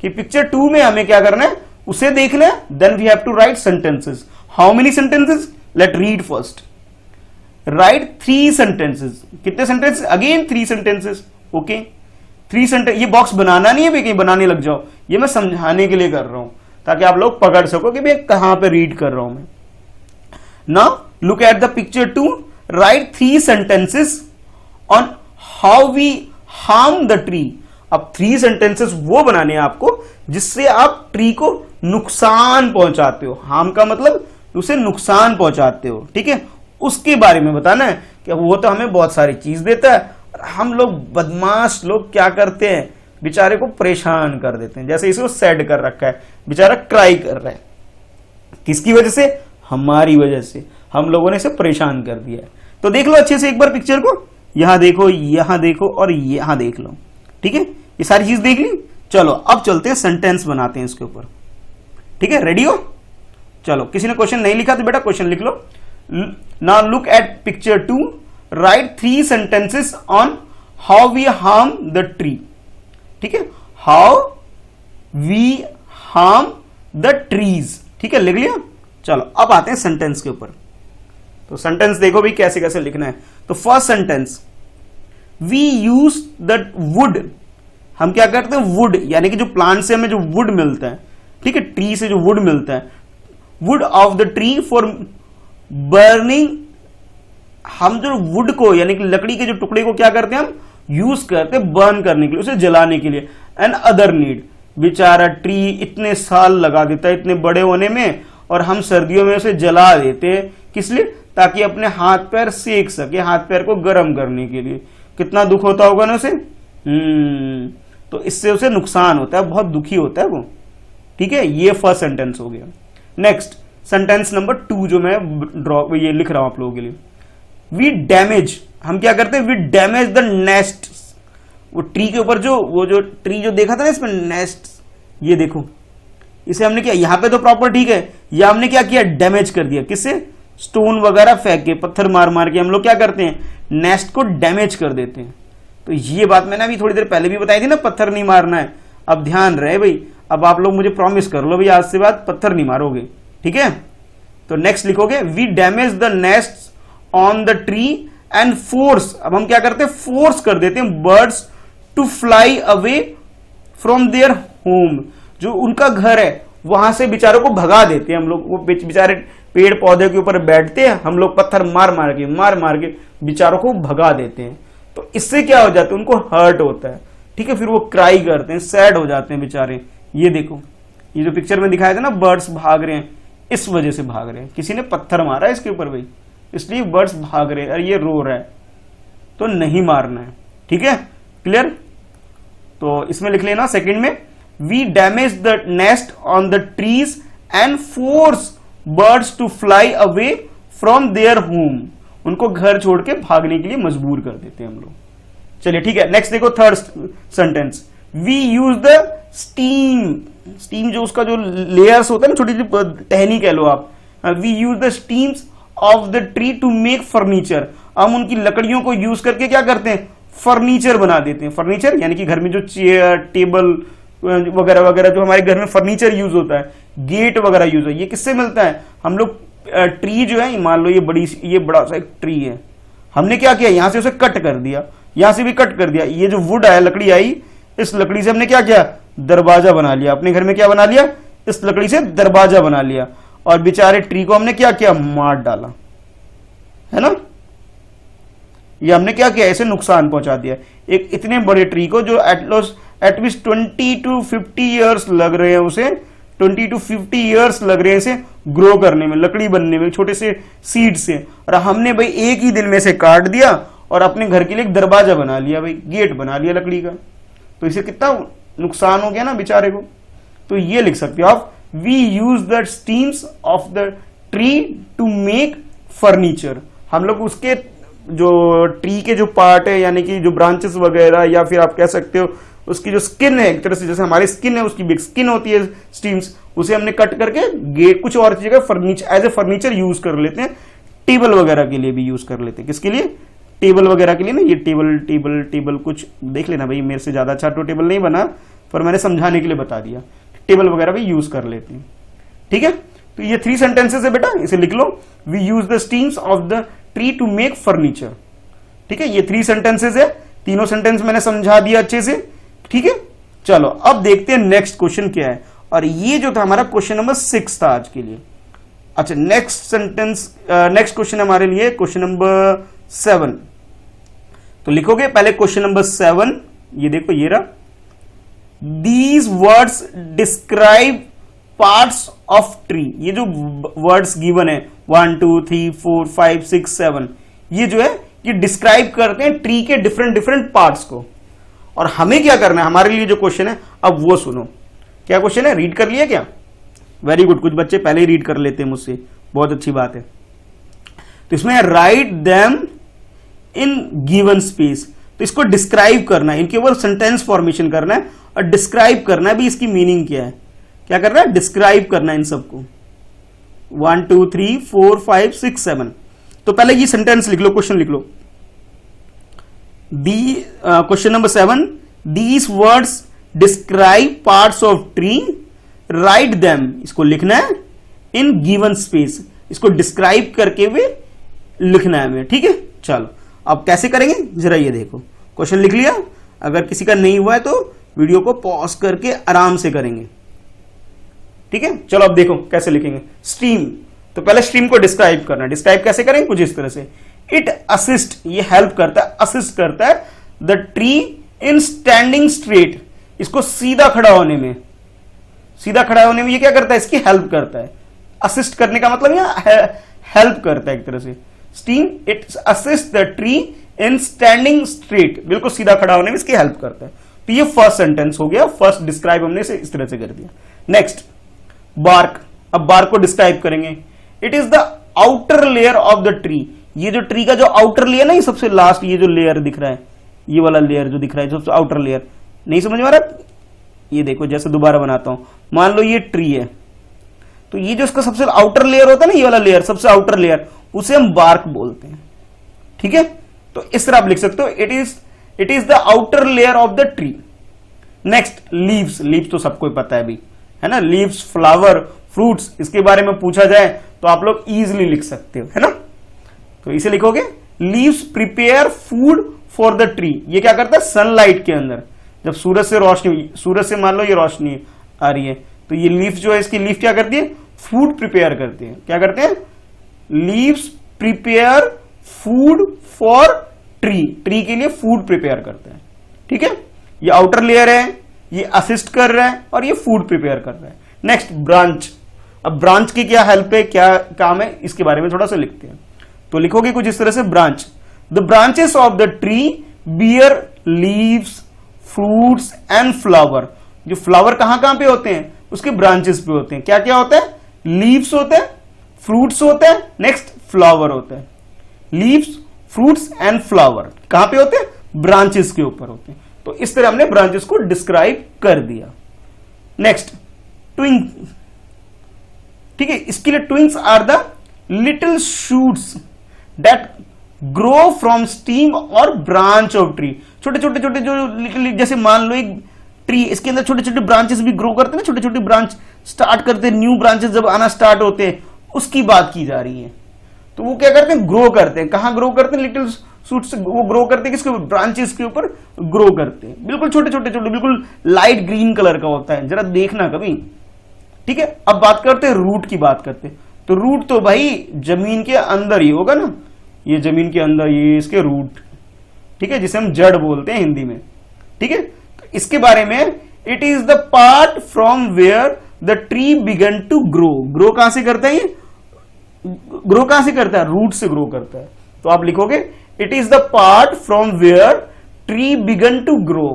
कि पिक्चर 2 में हमें क्या करना है, उसे देखना है। Then we have to write sentences. How many sentences? Let read first. Right 3 sentences. कितने sentences? Again 3 sentences, okay. 3 sentence. ये बॉक्स बनाना नहीं है भाई, कहीं बनाने लग जाओ, ये मैं समझाने के लिए कर रहा हूं ताकि आप लोग पकड़ सको कि भाई कहां पे रीड कर रहा हूं मैं। Now look at the picture 2, write 3 sentences on how we harm the tree. अब 3 सेंटेंसेस वो बनाने हैं आपको जिससे आप ट्री को नुकसान पहुंचाते हो। हार्म का मतलब उसे नुकसान पहुंचाते हो, ठीक है। उसके बारे में बताना है कि वो तो हमें बहुत सारी चीज देता है और हम लोग बदमाश लोग क्या करते हैं, बेचारे को परेशान कर देते हैं। जैसे इसको सैड कर रखा है, बेचारा क्राई कर रहा है, किसकी वजह से? हमारी वजह से। हम लोगों ने इसे परेशान कर दिया है। तो देख लो अच्छे से एक बार पिक्चर को, यहां देखो और यहां देख लो, ठीक है। ये सारी चीज देख ली। चलो अब चलते हैं, सेंटेंस बनाते हैं इसके ऊपर, ठीक है। रेडी हो? चलो, किसी ने क्वेश्चन नहीं लिखा तो बेटा क्वेश्चन लिख लो। Now look at picture 2, write 3 sentences on how we harm the tree, ठीक है। How we harm the trees. ठीक है, लिख लिया। चलो अब आते हैं सेंटेंस के ऊपर। तो सेंटेंस देखो भी कैसे कैसे लिखना है। तो first sentence, we use the wood. हम क्या करते हैं, वुड यानी कि जो प्लांट से हमें जो वुड मिलता है, ठीक है, ट्री से जो वुड मिलता है, would of the tree for burning. हम जो वुड को यानी कि लकड़ी के जो टुकड़े को क्या करते हैं, हम यूज करते हैं बर्न करने के लिए, उसे जलाने के लिए। एंड अदर नीड, बेचारा ट्री इतने साल लगा देता है इतने बड़े होने में, और हम सर्दियों में उसे जला देते हैं। किस लिए? ताकि अपने हाथ पैर सेक सके, हाथ पैर को गर्म करने के लिए। कितना दुख होता होगा ना उसे। तो इससे उसे नुकसान होता है, बहुत दुखी होता है वो। ठीक है, ये फर्स्ट सेंटेंस हो गया। नेक्स्ट सेंटेंस नंबर 2 जो मैं ये लिख रहा हूं आप लोगों के लिए, वी डैमेज। हम क्या करते हैं, वी डैमेज द नेस्ट। वो ट्री के ऊपर जो ट्री जो देखा था ना इसमें नेस्ट, ये देखो, इसे हमने क्या, यहां पे तो प्रॉपर ठीक है, या हमने क्या किया, डैमेज कर दिया। किससे? स्टोन वगैरह फेंक के, पत्थर मार मार के हम लोग क्या करते हैं, नेस्ट को डैमेज कर देते हैं। तो ये बात मैंने अभी थोड़ी देर पहले भी बताई थी ना, पत्थर नहीं मारना है। अब ध्यान रहे भाई, अब आप लोग मुझे प्रॉमिस कर लो भाई, आज से बाद पत्थर नहीं मारोगे। ठीक है, तो नेक्स्ट लिखोगे, we damage the nest on the tree and force. अब हम क्या करते हैं, फोर्स कर देते हैं birds to fly away from their home. जो उनका घर है वहां से बेचारों को भगा देते हैं हम लोग। वो बेचारे पेड़ पौधे के ऊपर बैठते हैं, हम लोग पत्थर मार मार के बेचारों को भगा देते हैं। तो इससे क्या हो जाता है, उनको हर्ट होता है। ठीक है, फिर वो क्राई करते हैं, सैड हो जाते हैं बेचारे। ये देखो, ये जो पिक्चर में दिखाया था ना, बर्ड्स भाग रहे हैं, इस वजह से भाग रहे हैं, किसी ने पत्थर मारा है इसके ऊपर भाई, इसलिए बर्ड्स भाग रहे हैं। और ये रो रहा है, तो नहीं मारना है। ठीक है, क्लियर? तो इसमें लिख लेना सेकंड में, we damage the nest on the trees and force birds to fly away from their home. उनको घर छोड़ के भागने के लिए मजबूर कर देते हैं हम लोग। चलिए ठीक है, नेक्स्ट देखो third sentence, we use the stem. Stem जो उसका जो लेयर्स होता है ना, छोटी छोटी टहनी कह लो आप, we use the stems of the tree to make furniture. हम उनकी लकड़ियों को यूज करके क्या करते हैं, फर्नीचर बना देते हैं। फर्नीचर यानी कि घर में जो चेयर टेबल वगैरह वगैरह जो हमारे घर में फर्नीचर यूज होता है, गेट वगैरह यूज होता है, ये किससे मिलता है, हम लोग ट्री जो है, मान लो ये बड़ा सा एक ट्री है, हमने क्या किया, यहां से उसे कट कर दिया, यहां से भी कट कर दिया। ये जो वुड आया, लकड़ी आई, इस लकड़ी से हमने क्या किया, दरवाजा बना लिया। अपने घर में क्या बना लिया, इस लकड़ी से दरवाजा बना लिया। और बेचारे ट्री को हमने क्या किया, मार डाला, है ना। ये हमने क्या किया, ऐसे नुकसान पहुंचा दिया एक इतने बड़े ट्री को, जो एटलीस्ट 20 to 50 ईयर्स लग रहे हैं उसे, 20 to 50 ईयर्स लग रहे हैं इसे ग्रो करने में, लकड़ी बनने में, छोटे से सीड से। और हमने भाई एक ही दिन में से काट दिया और अपने घर के लिए एक दरवाजा बना लिया भाई, गेट बना लिया लकड़ी का। तो इसे कितना नुकसान हो गया ना बेचारे को। तो ये लिख सकते हो आप, we use the stems of the tree to make furniture. हम लोग उसके जो ट्री के जो पार्ट है, यानी कि जो ब्रांचेस वगैरह, या फिर आप कह सकते हो उसकी जो स्किन है, एक तरह से जैसे हमारी स्किन है, उसकी बिग स्किन होती है स्टीम्स, उसे हमने कट करके गेट कुछ और जगह furniture as a furniture use कर लेते हैं। टेबल वगैरह के लिए भी यूज कर लेते हैं। किसके लिए, टेबल वगैरह के लिए ना। ये टेबल कुछ देख लेना भाई, मेरे से ज्यादा अच्छा तो टेबल नहीं बना, पर मैंने समझाने के लिए बता दिया। टेबल वगैरह भी यूज कर लेते हैं। ठीक है, तो ये 3 सेंटेंसेस है बेटा, इसे लिख लो, we use the stems of the tree to make furniture. ठीक है, ये 3 सेंटेंसेस है, तीनों सेंटेंस मैंने समझा दिया अच्छे से। ठीक है, चलो अब देखते हैं नेक्स्ट क्वेश्चन क्या है। और ये जो था हमारा क्वेश्चन नंबर 6 था आज के लिए। अच्छा, नेक्स्ट क्वेश्चन हमारे लिए क्वेश्चन नंबर 7। तो लिखोगे पहले क्वेश्चन नंबर 7, ये देखो, ये रहा, these words describe parts of tree. ये जो वर्ड्स गिवन है 1 2 3 4 5 6 7, ये जो है ये डिस्क्राइब करते हैं ट्री के डिफरेंट पार्ट्स को। और हमें क्या करना है, हमारे लिए जो क्वेश्चन है, अब वो सुनो। क्या क्वेश्चन है, रीड कर लिया क्या? वेरी गुड, कुछ बच्चे पहले ही रीड कर लेते हैं मुझसे, बहुत अच्छी बात है। तो इसमें write them in given space. तो इसको डिस्क्राइब करना है, इनके ऊपर सेंटेंस फॉर्मेशन करना है और डिस्क्राइब करना है भी इसकी मीनिंग क्या है। क्या करना है, डिस्क्राइब करना है इन सबको। 1 2 3 4 5 6 7। तो पहले ये सेंटेंस लिख लो, क्वेश्चन लिख लो। Question number 7, these words describe parts of tree, write them, इसको लिखना है इन गिवन स्पेस, इसको डिस्क्राइब करके हुए लिखना है हमें, ठीक है। चलो अब कैसे करेंगे जरा ये देखो, क्वेश्चन लिख लिया, अगर किसी का नहीं हुआ है तो वीडियो को पॉज करके आराम से करेंगे, ठीक है। चलो अब देखो कैसे लिखेंगे। स्ट्रीम, तो पहले स्ट्रीम को डिस्क्राइब करना, डिस्क्राइब कैसे करेंगे, कुछ इस तरह से, इट असिस्ट, ये हेल्प करता है, असिस्ट करता है the tree in standing straight, इसको सीधा खड़ा होने में, सीधा खड़ा होने में ये क्या करता है, इसकी हेल्प करता है। असिस्ट करने का मतलब यहां हेल्प करता है एक तरह से। Steam it assist the tree in standing straight, बिल्कुल सीधा खड़ा होने में इसकी हेल्प करता है। तो ये फर्स्ट सेंटेंस हो गया, फर्स्ट डिस्क्राइब हमने इसे इस तरह से कर दिया। नेक्स्ट बार्क, अब बार्क को डिस्क्राइब करेंगे। It is the outer layer of the tree, ये जो ट्री का जो आउटर लेयर ना, ये सबसे लास्ट ये जो लेयर दिख रहा है, ये वाला लेयर जो दिख रहा है, सबसे आउटर लेयर, नहीं समझ में आ रहा, ये देखो जैसे दोबारा बनाता हूं, मान लो ये ट्री है, तो ये जो इसका सबसे आउटर लेयर होता है ना, ये वाला लेयर सबसे आउटर लेयर, उसे हम बार्क बोलते हैं, ठीक है। तो इस तरह आप लिख सकते हो, it is the outer layer of the tree. Next leaves, leaves तो सबको पता है भी, है ना, लीव्स, फ्लावर, फ्रूट्स, इसके बारे में पूछा जाए तो आप लोग इजिली लिख सकते हो, है ना। तो इसे लिखोगे, leaves prepare food for the tree, ये क्या करता है, सनलाइट के अंदर जब सूरज से रोशनी, सूरज से मान लो ये रोशनी आ रही है, तो ये लीफ जो है, इसकी लीफ क्या करती है, फूड प्रिपेयर करती है। क्या करते हैं, leaves prepare food for tree, tree के लिए फूड प्रिपेयर करते हैं, ठीक है। ये आउटर लेयर है, ये असिस्ट कर रहा है और ये फूड प्रिपेयर कर रहा है। नेक्स्ट ब्रांच, अब ब्रांच की क्या हेल्प है, क्या काम है, इसके बारे में थोड़ा सा लिखते हैं। तो लिखोगे कुछ इस तरह से, branch, the branches of the tree bear leaves, fruits and flower, जो फ्लावर कहां कहां पे होते हैं, उसके ब्रांचेस पे होते हैं। क्या क्या होता है, लीव्स होते हैं, फ्रूट्स होते हैं, नेक्स्ट फ्लावर होता है। लीव्स, फ्रूट्स एंड फ्लावर कहां पे होते हैं, ब्रांचेस के ऊपर होते हैं। तो इस तरह हमने ब्रांचेस को डिस्क्राइब कर दिया। नेक्स्ट ट्विंग, ठीक है, इसके लिए twigs are the little shoots that grow from stem और ब्रांच ऑफ ट्री, छोटे छोटे छोटे जो, जैसे मान लो एक ट्री, इसके अंदर छोटे छोटे ब्रांचेस भी ग्रो करते हैं ना, छोटे छोटे ब्रांच स्टार्ट करते हैं, न्यू ब्रांचेस जब आना स्टार्ट होते हैं, उसकी बात की जा रही है। तो वो क्या करते हैं, ग्रो करते हैं, कहां ग्रो करते हैं, लिटिल शूट्स, वो ग्रो करते हैं किसके ऊपर, ब्रांचेस के ऊपर ग्रो करते हैं, बिल्कुल छोटे छोटे छोटे, बिल्कुल लाइट ग्रीन कलर का होता है, जरा देखना कभी, ठीक है। अब बात करते हैं रूट की, बात करते हैं, तो रूट तो भाई जमीन के अंदर ही होगा ना, ये जमीन के अंदर, ये इसके रूट, ठीक है, जिसे हम जड़ बोलते हैं हिंदी में, ठीक है। तो इसके बारे में, it is the part from where the tree began to grow, grow कहां से करता है, ये ग्रो कहां से करता है, रूट से ग्रो करता है। तो आप लिखोगे, it is the part from where tree began to grow,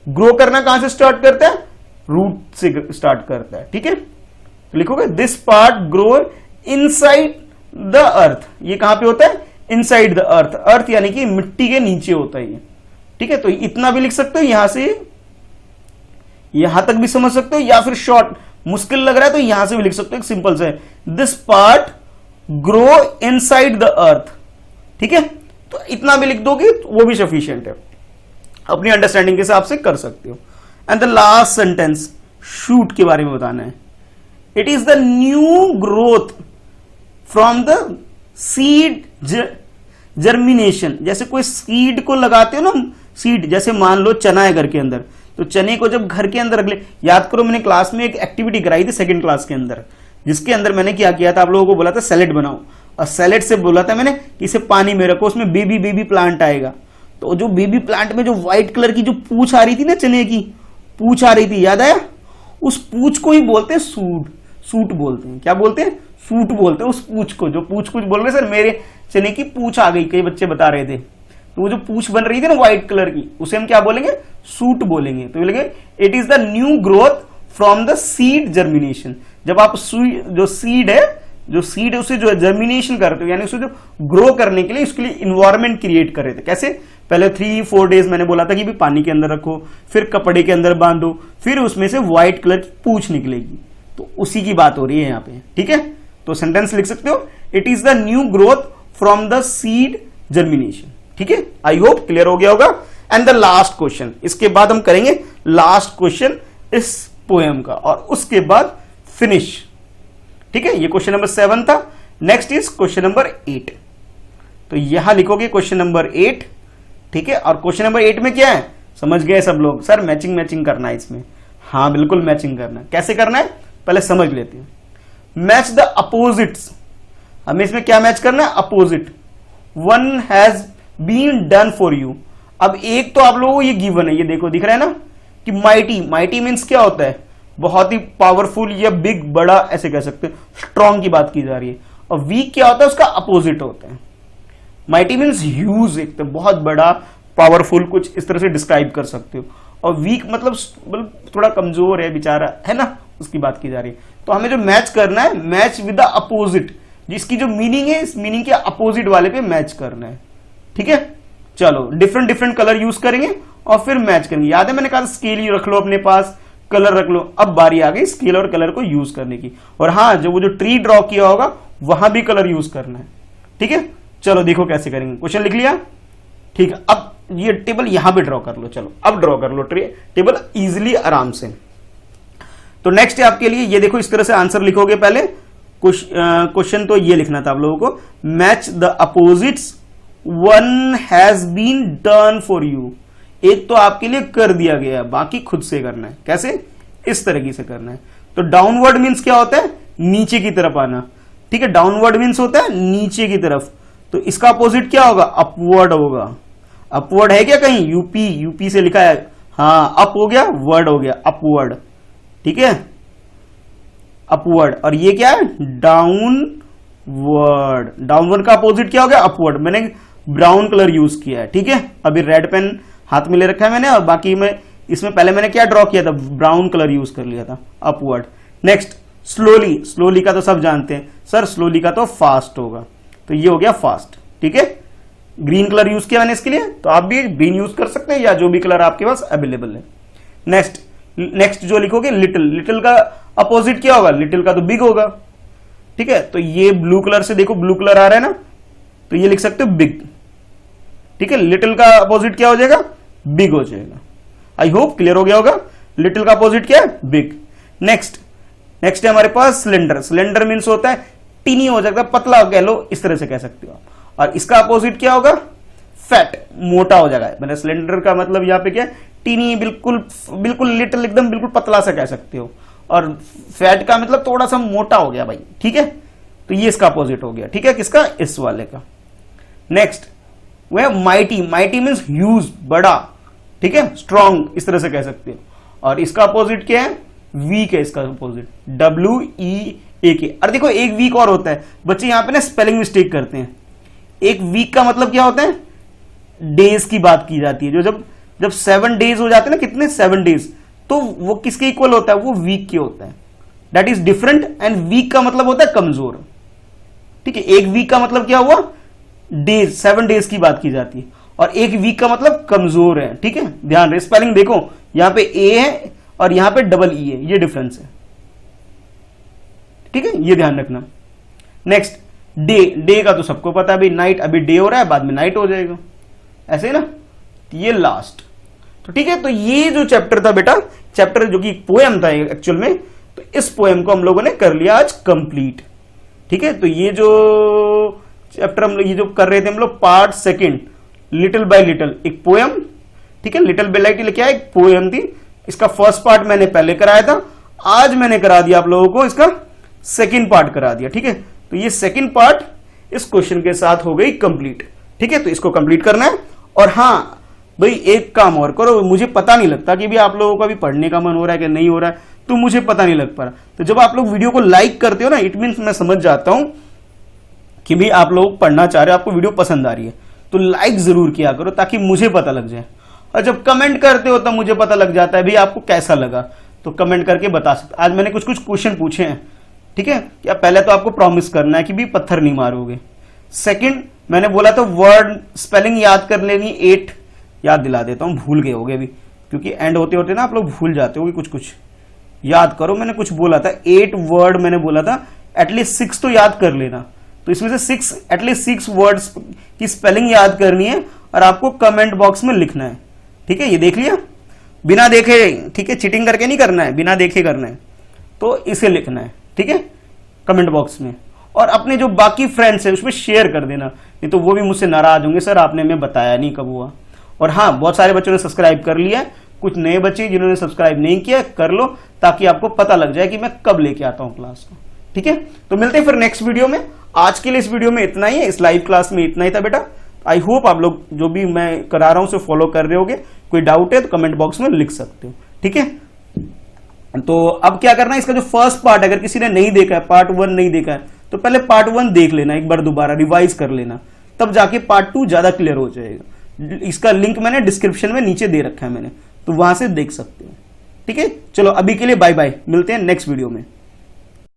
grow करना कहां से स्टार्ट करता है, रूट से स्टार्ट करता है, ठीक है। तो लिखोगे, this part grow inside the earth, ये कहां पे होता है, इनसाइड द अर्थ, अर्थ यानी कि मिट्टी के नीचे होता है ये, ठीक है। तो इतना भी लिख सकते हो, यहां से यहां तक भी समझ सकते हो, या फिर शॉर्ट मुश्किल लग रहा है तो यहां से भी लिख सकते हो, एक सिंपल से, this part grow inside the earth, ठीक है। तो इतना भी लिख दोगे तो वो भी सफिशिएंट है, अपनी अंडरस्टैंडिंग के हिसाब से कर सकते हो। And the last sentence, shoot के बारे में बताना है। It is the new growth from the seed germination, जैसे कोई सीड को लगाते हो ना, सीड, जैसे मान लो चना है घर के अंदर, तो चने को जब घर के अंदर रख ले, याद करो मैंने क्लास में एक एक्टिविटी कराई थी सेकंड क्लास के अंदर, जिसके अंदर मैंने क्या किया था, आप लोगों को बोला था सैलेड बनाओ, और सैलेड से बोला था मैंने कि इसे पानी में रखो, उसमें बेबी बेबी प्लांट आएगा। तो जो बेबी प्लांट में जो व्हाइट कलर की जो पूछ आ रही थी ना, चने की पूछ आ रही थी, याद आया, उस पूछ को ही बोलते हैं सूट, सूट बोलते हैं, क्या बोलते हैं, सूट बोलते हैं उस पूछ को, जो पूछ कुछ बोल रहे सर मेरे चने की पूछ आ गई, कई बच्चे बता रहे थे, तो वो जो पूछ बन रही थी ना व्हाइट कलर की, उसे हम क्या बोलेंगे, सूट बोलेंगे। तो बोलेंगे, it is the new growth from the seed germination, जब आप जो सीड है, जो सीड है उसे जो जर्मिनेशन करते हो, यानी उसे जो ग्रो करने के लिए, उसके लिए इन्वायरमेंट क्रिएट कर रहे थे। कैसे, पहले 3-4 डेज मैंने बोला था कि भी पानी के अंदर रखो, फिर कपड़े के अंदर बांधो, फिर उसमें से व्हाइट कलर की पूछ निकलेगी, तो उसी की बात हो रही है यहाँ पे, ठीक है। तो सेंटेंस लिख सकते हो, it is the new growth from the seed germination, ठीक है। आई होप क्लियर हो गया होगा। एंड द लास्ट क्वेश्चन, इसके बाद हम करेंगे लास्ट क्वेश्चन इस पोएम का, और उसके बाद फिनिश। ठीक है, ये क्वेश्चन नंबर 7 था। Next is question number 8। तो यहां लिखोगे क्वेश्चन नंबर 8। ठीक है, और क्वेश्चन नंबर 8 में क्या है, समझ गए सब लोग? सर मैचिंग मैचिंग करना है इसमें। हाँ बिल्कुल मैचिंग करना है। कैसे करना है पहले समझ लेते हैं। Match the opposites. हमें इसमें क्या मैच करना है? Opposite. One has been done for you. अब एक तो आप लोगों को ये गिवन है, ये देखो दिख रहा है ना कि माइटी। माइटी मीन्स क्या होता है? बहुत ही पावरफुल या बिग, बड़ा, ऐसे कह सकते हैं। स्ट्रॉन्ग की बात की जा रही है। और वीक क्या होता है? उसका अपोजिट होता है। माइटी मीन्स ह्यूज, एक तो बहुत बड़ा, पावरफुल, कुछ इस तरह से डिस्क्राइब कर सकते हो। और वीक मतलब थोड़ा कमजोर है बेचारा, है ना, उसकी बात की जा रही है। तो हमें जो मैच करना है, मैच विद द अपोजिट, जिसकी जो मीनिंग है इस मीनिंग के अपोजिट वाले पे मैच करना है। ठीक है, चलो डिफरेंट डिफरेंट कलर यूज करेंगे और फिर मैच करेंगे। याद है मैंने कहा स्केल रख लो अपने पास, कलर रख लो। अब बारी आ गई स्केल और कलर को यूज करने की। और हाँ, जो वो जो ट्री ड्रॉ किया होगा वहां भी कलर यूज करना है। ठीक है, चलो देखो कैसे करेंगे। क्वेश्चन लिख लिया? ठीक है, अब ये टेबल यहां पे ड्रॉ कर लो। चलो अब ड्रॉ कर लो टेबल इजिली, आराम से। तो नेक्स्ट है आपके लिए, ये देखो इस तरह से आंसर लिखोगे। पहले क्वेश्चन तो ये लिखना था आप लोगों को, match the opposites one has been done for you. एक तो आपके लिए कर दिया गया है, बाकी खुद से करना है। कैसे? इस तरीके से करना है। तो डाउनवर्ड मीन्स क्या होता है? नीचे की तरफ आना। ठीक है, डाउनवर्ड मीन्स होता है नीचे की तरफ। तो इसका अपोजिट क्या होगा? अपवर्ड होगा। अपवर्ड है क्या कहीं? यूपी, यूपी से लिखा है। हाँ, अप हो गया, वर्ड हो गया, अपवर्ड। ठीक है, अपवर्ड। और ये क्या है? डाउनवर्ड। डाउनवर्ड का अपोजिट क्या हो गया? अपवर्ड। मैंने ब्राउन कलर यूज किया है। ठीक है, अभी रेड पेन हाथ में ले रखा है मैंने, और बाकी में इसमें पहले मैंने क्या ड्रॉ किया था? ब्राउन कलर यूज कर लिया था, अपवर्ड। Next slowly. स्लोली का तो सब जानते हैं सर, स्लोली का तो फास्ट होगा। तो ये हो गया फास्ट। ठीक है, ग्रीन कलर यूज किया मैंने इसके लिए, तो आप भी ग्रीन यूज कर सकते हैं या जो भी कलर आपके पास अवेलेबल है। नेक्स्ट जो लिखोगे लिटिल। लिटिल का अपोजिट क्या होगा? लिटिल का तो बिग होगा। ठीक है, तो ये ब्लू कलर से देखो, ब्लू कलर आ रहा है ना, तो ये लिख सकते हो बिग। ठीक है, लिटिल का अपोजिट क्या हो जाएगा? बिग हो जाएगा। आई होप क्लियर हो गया होगा। लिटिल का अपोजिट क्या है? बिग। नेक्स्ट है हमारे पास सिलेंडर। सिलेंडर मीन्स होता है टीनी हो जाएगा, पतला कह लो, इस तरह से कह सकते हो आप। और इसका अपोजिट क्या होगा? फैट, मोटा हो जाएगा। मतलब सिलेंडर का मतलब यहाँ पे क्या है? टीनी, बिल्कुल बिल्कुल लिटिल, एकदम बिल्कुल पतला सा कह सकते हो। और फैट का मतलब थोड़ा सा मोटा हो गया भाई। ठीक है, तो ये इसका अपोजिट हो गया। ठीक है, किसका? इस वाले का। नेक्स्ट वह माइटी। माइटी मीन्स ह्यूज, बड़ा। ठीक है, स्ट्रॉन्ग, इस तरह से कह सकते हो। और इसका अपोजिट क्या है? वीक है इसका अपोजिट, WEAK। और देखो एक वीक और होता है, बच्चे यहां पे ना स्पेलिंग मिस्टेक करते हैं। एक वीक का मतलब क्या होता है? डेज की बात की जाती है। जो जब 7 डेज हो जाते हैं ना, कितने? 7 डेज, तो वो किसके इक्वल होता है? वो वीक के होता है। That is different. And weak का मतलब होता है कमजोर। ठीक है, एक वीक का मतलब क्या हुआ? डेज, 7 डेज की बात की जाती है। और एक वीक का मतलब कमजोर है। ठीक है, ध्यान रहे, स्पेलिंग देखो, यहां पे ए है और यहां पे EE है, ये डिफरेंस है। ठीक है, ये ध्यान रखना। Next day. डे का तो सबको पता है भाई, नाइट। अभी डे हो रहा है, बाद में नाइट हो जाएगा, ऐसे ही ना। ये लास्ट। तो ठीक है, तो ये जो चैप्टर था बेटा, चैप्टर जो कि पोएम था एक्चुअल में, तो इस पोएम को हम लोगों ने कर लिया आज कंप्लीट। ठीक है, तो ये जो चैप्टर हम लोग ये जो कर रहे थे हम लोग, पार्ट 2 लिटिल बाय लिटिल, एक पोएम। ठीक है, लिटिल बाय लिटिल क्या है? एक पोएम थी। इसका फर्स्ट पार्ट मैंने पहले कराया था, आज मैंने करा दिया आप लोगों को इसका सेकंड पार्ट करा दिया। ठीक है, तो ये सेकंड पार्ट इस क्वेश्चन के साथ हो गई कंप्लीट। ठीक है, तो इसको कंप्लीट करना है। और हाँ भाई, एक काम और करो, मुझे पता नहीं लगता कि भी आप लोगों को अभी पढ़ने का मन हो रहा है कि नहीं हो रहा है, तो मुझे पता नहीं लग पा रहा। तो जब आप लोग वीडियो को लाइक करते हो ना, इट मीन्स मैं समझ जाता हूं कि भी आप लोग पढ़ना चाह रहे हो, आपको वीडियो पसंद आ रही है। तो लाइक जरूर किया करो ताकि मुझे पता लग जाए। और जब कमेंट करते हो तब मुझे पता लग जाता है भी आपको कैसा लगा, तो कमेंट करके बता सकते। आज मैंने कुछ क्वेश्चन पूछे हैं। ठीक है, क्या पहले तो आपको प्रॉमिस करना है कि भी पत्थर नहीं मारोगे। सेकंड, मैंने बोला था वर्ड स्पेलिंग याद कर लेनी। 8 याद दिला देता हूं, भूल गए होगे अभी, क्योंकि एंड होते होते ना आप लोग भूल जाते होगे कुछ याद करो। मैंने कुछ बोला था 8 वर्ड मैंने बोला था, एटलीस्ट 6 तो याद कर लेना। तो इसमें से एटलीस्ट 6 वर्ड्स की स्पेलिंग याद करनी है और आपको कमेंट बॉक्स में लिखना है। ठीक है, ये देख लिया। बिना देखे, ठीक है, चीटिंग करके नहीं करना है, बिना देखे करना है। तो इसे लिखना है, ठीक है, कमेंट बॉक्स में, और अपने जो बाकी फ्रेंड्स हैं उसमें शेयर कर देना, नहीं तो वो भी मुझसे नाराज होंगे, सर आपने हमें बताया नहीं कब हुआ। और हाँ, बहुत सारे बच्चों ने सब्सक्राइब कर लिया है, कुछ नए बच्चे जिन्होंने सब्सक्राइब नहीं किया कर लो, ताकि आपको पता लग जाए कि मैं कब लेके आता हूं क्लास को, ठीक है। तो मिलते हैं फिर नेक्स्ट वीडियो में। आज के लिए इस वीडियो में इतना ही है, इस लाइव क्लास में इतना ही था बेटा। आई होप आप लोग जो भी मैं करा रहा हूं उसे फॉलो कर रहे होगे। कोई डाउट है तो कमेंट बॉक्स में लिख सकते हो, ठीक है। तो अब क्या करना है, इसका जो फर्स्ट पार्ट अगर किसी ने नहीं देखा है, पार्ट 1 नहीं देखा है, तो पहले पार्ट 1 देख लेना, एक बार दोबारा रिवाइज कर लेना, तब जाके पार्ट 2 ज्यादा क्लियर हो जाएगा। इसका लिंक मैंने डिस्क्रिप्शन में नीचे दे रखा है मैंने, तो वहां से देख सकते हो, ठीक है। चलो अभी के लिए बाय बाय, मिलते हैं नेक्स्ट वीडियो में।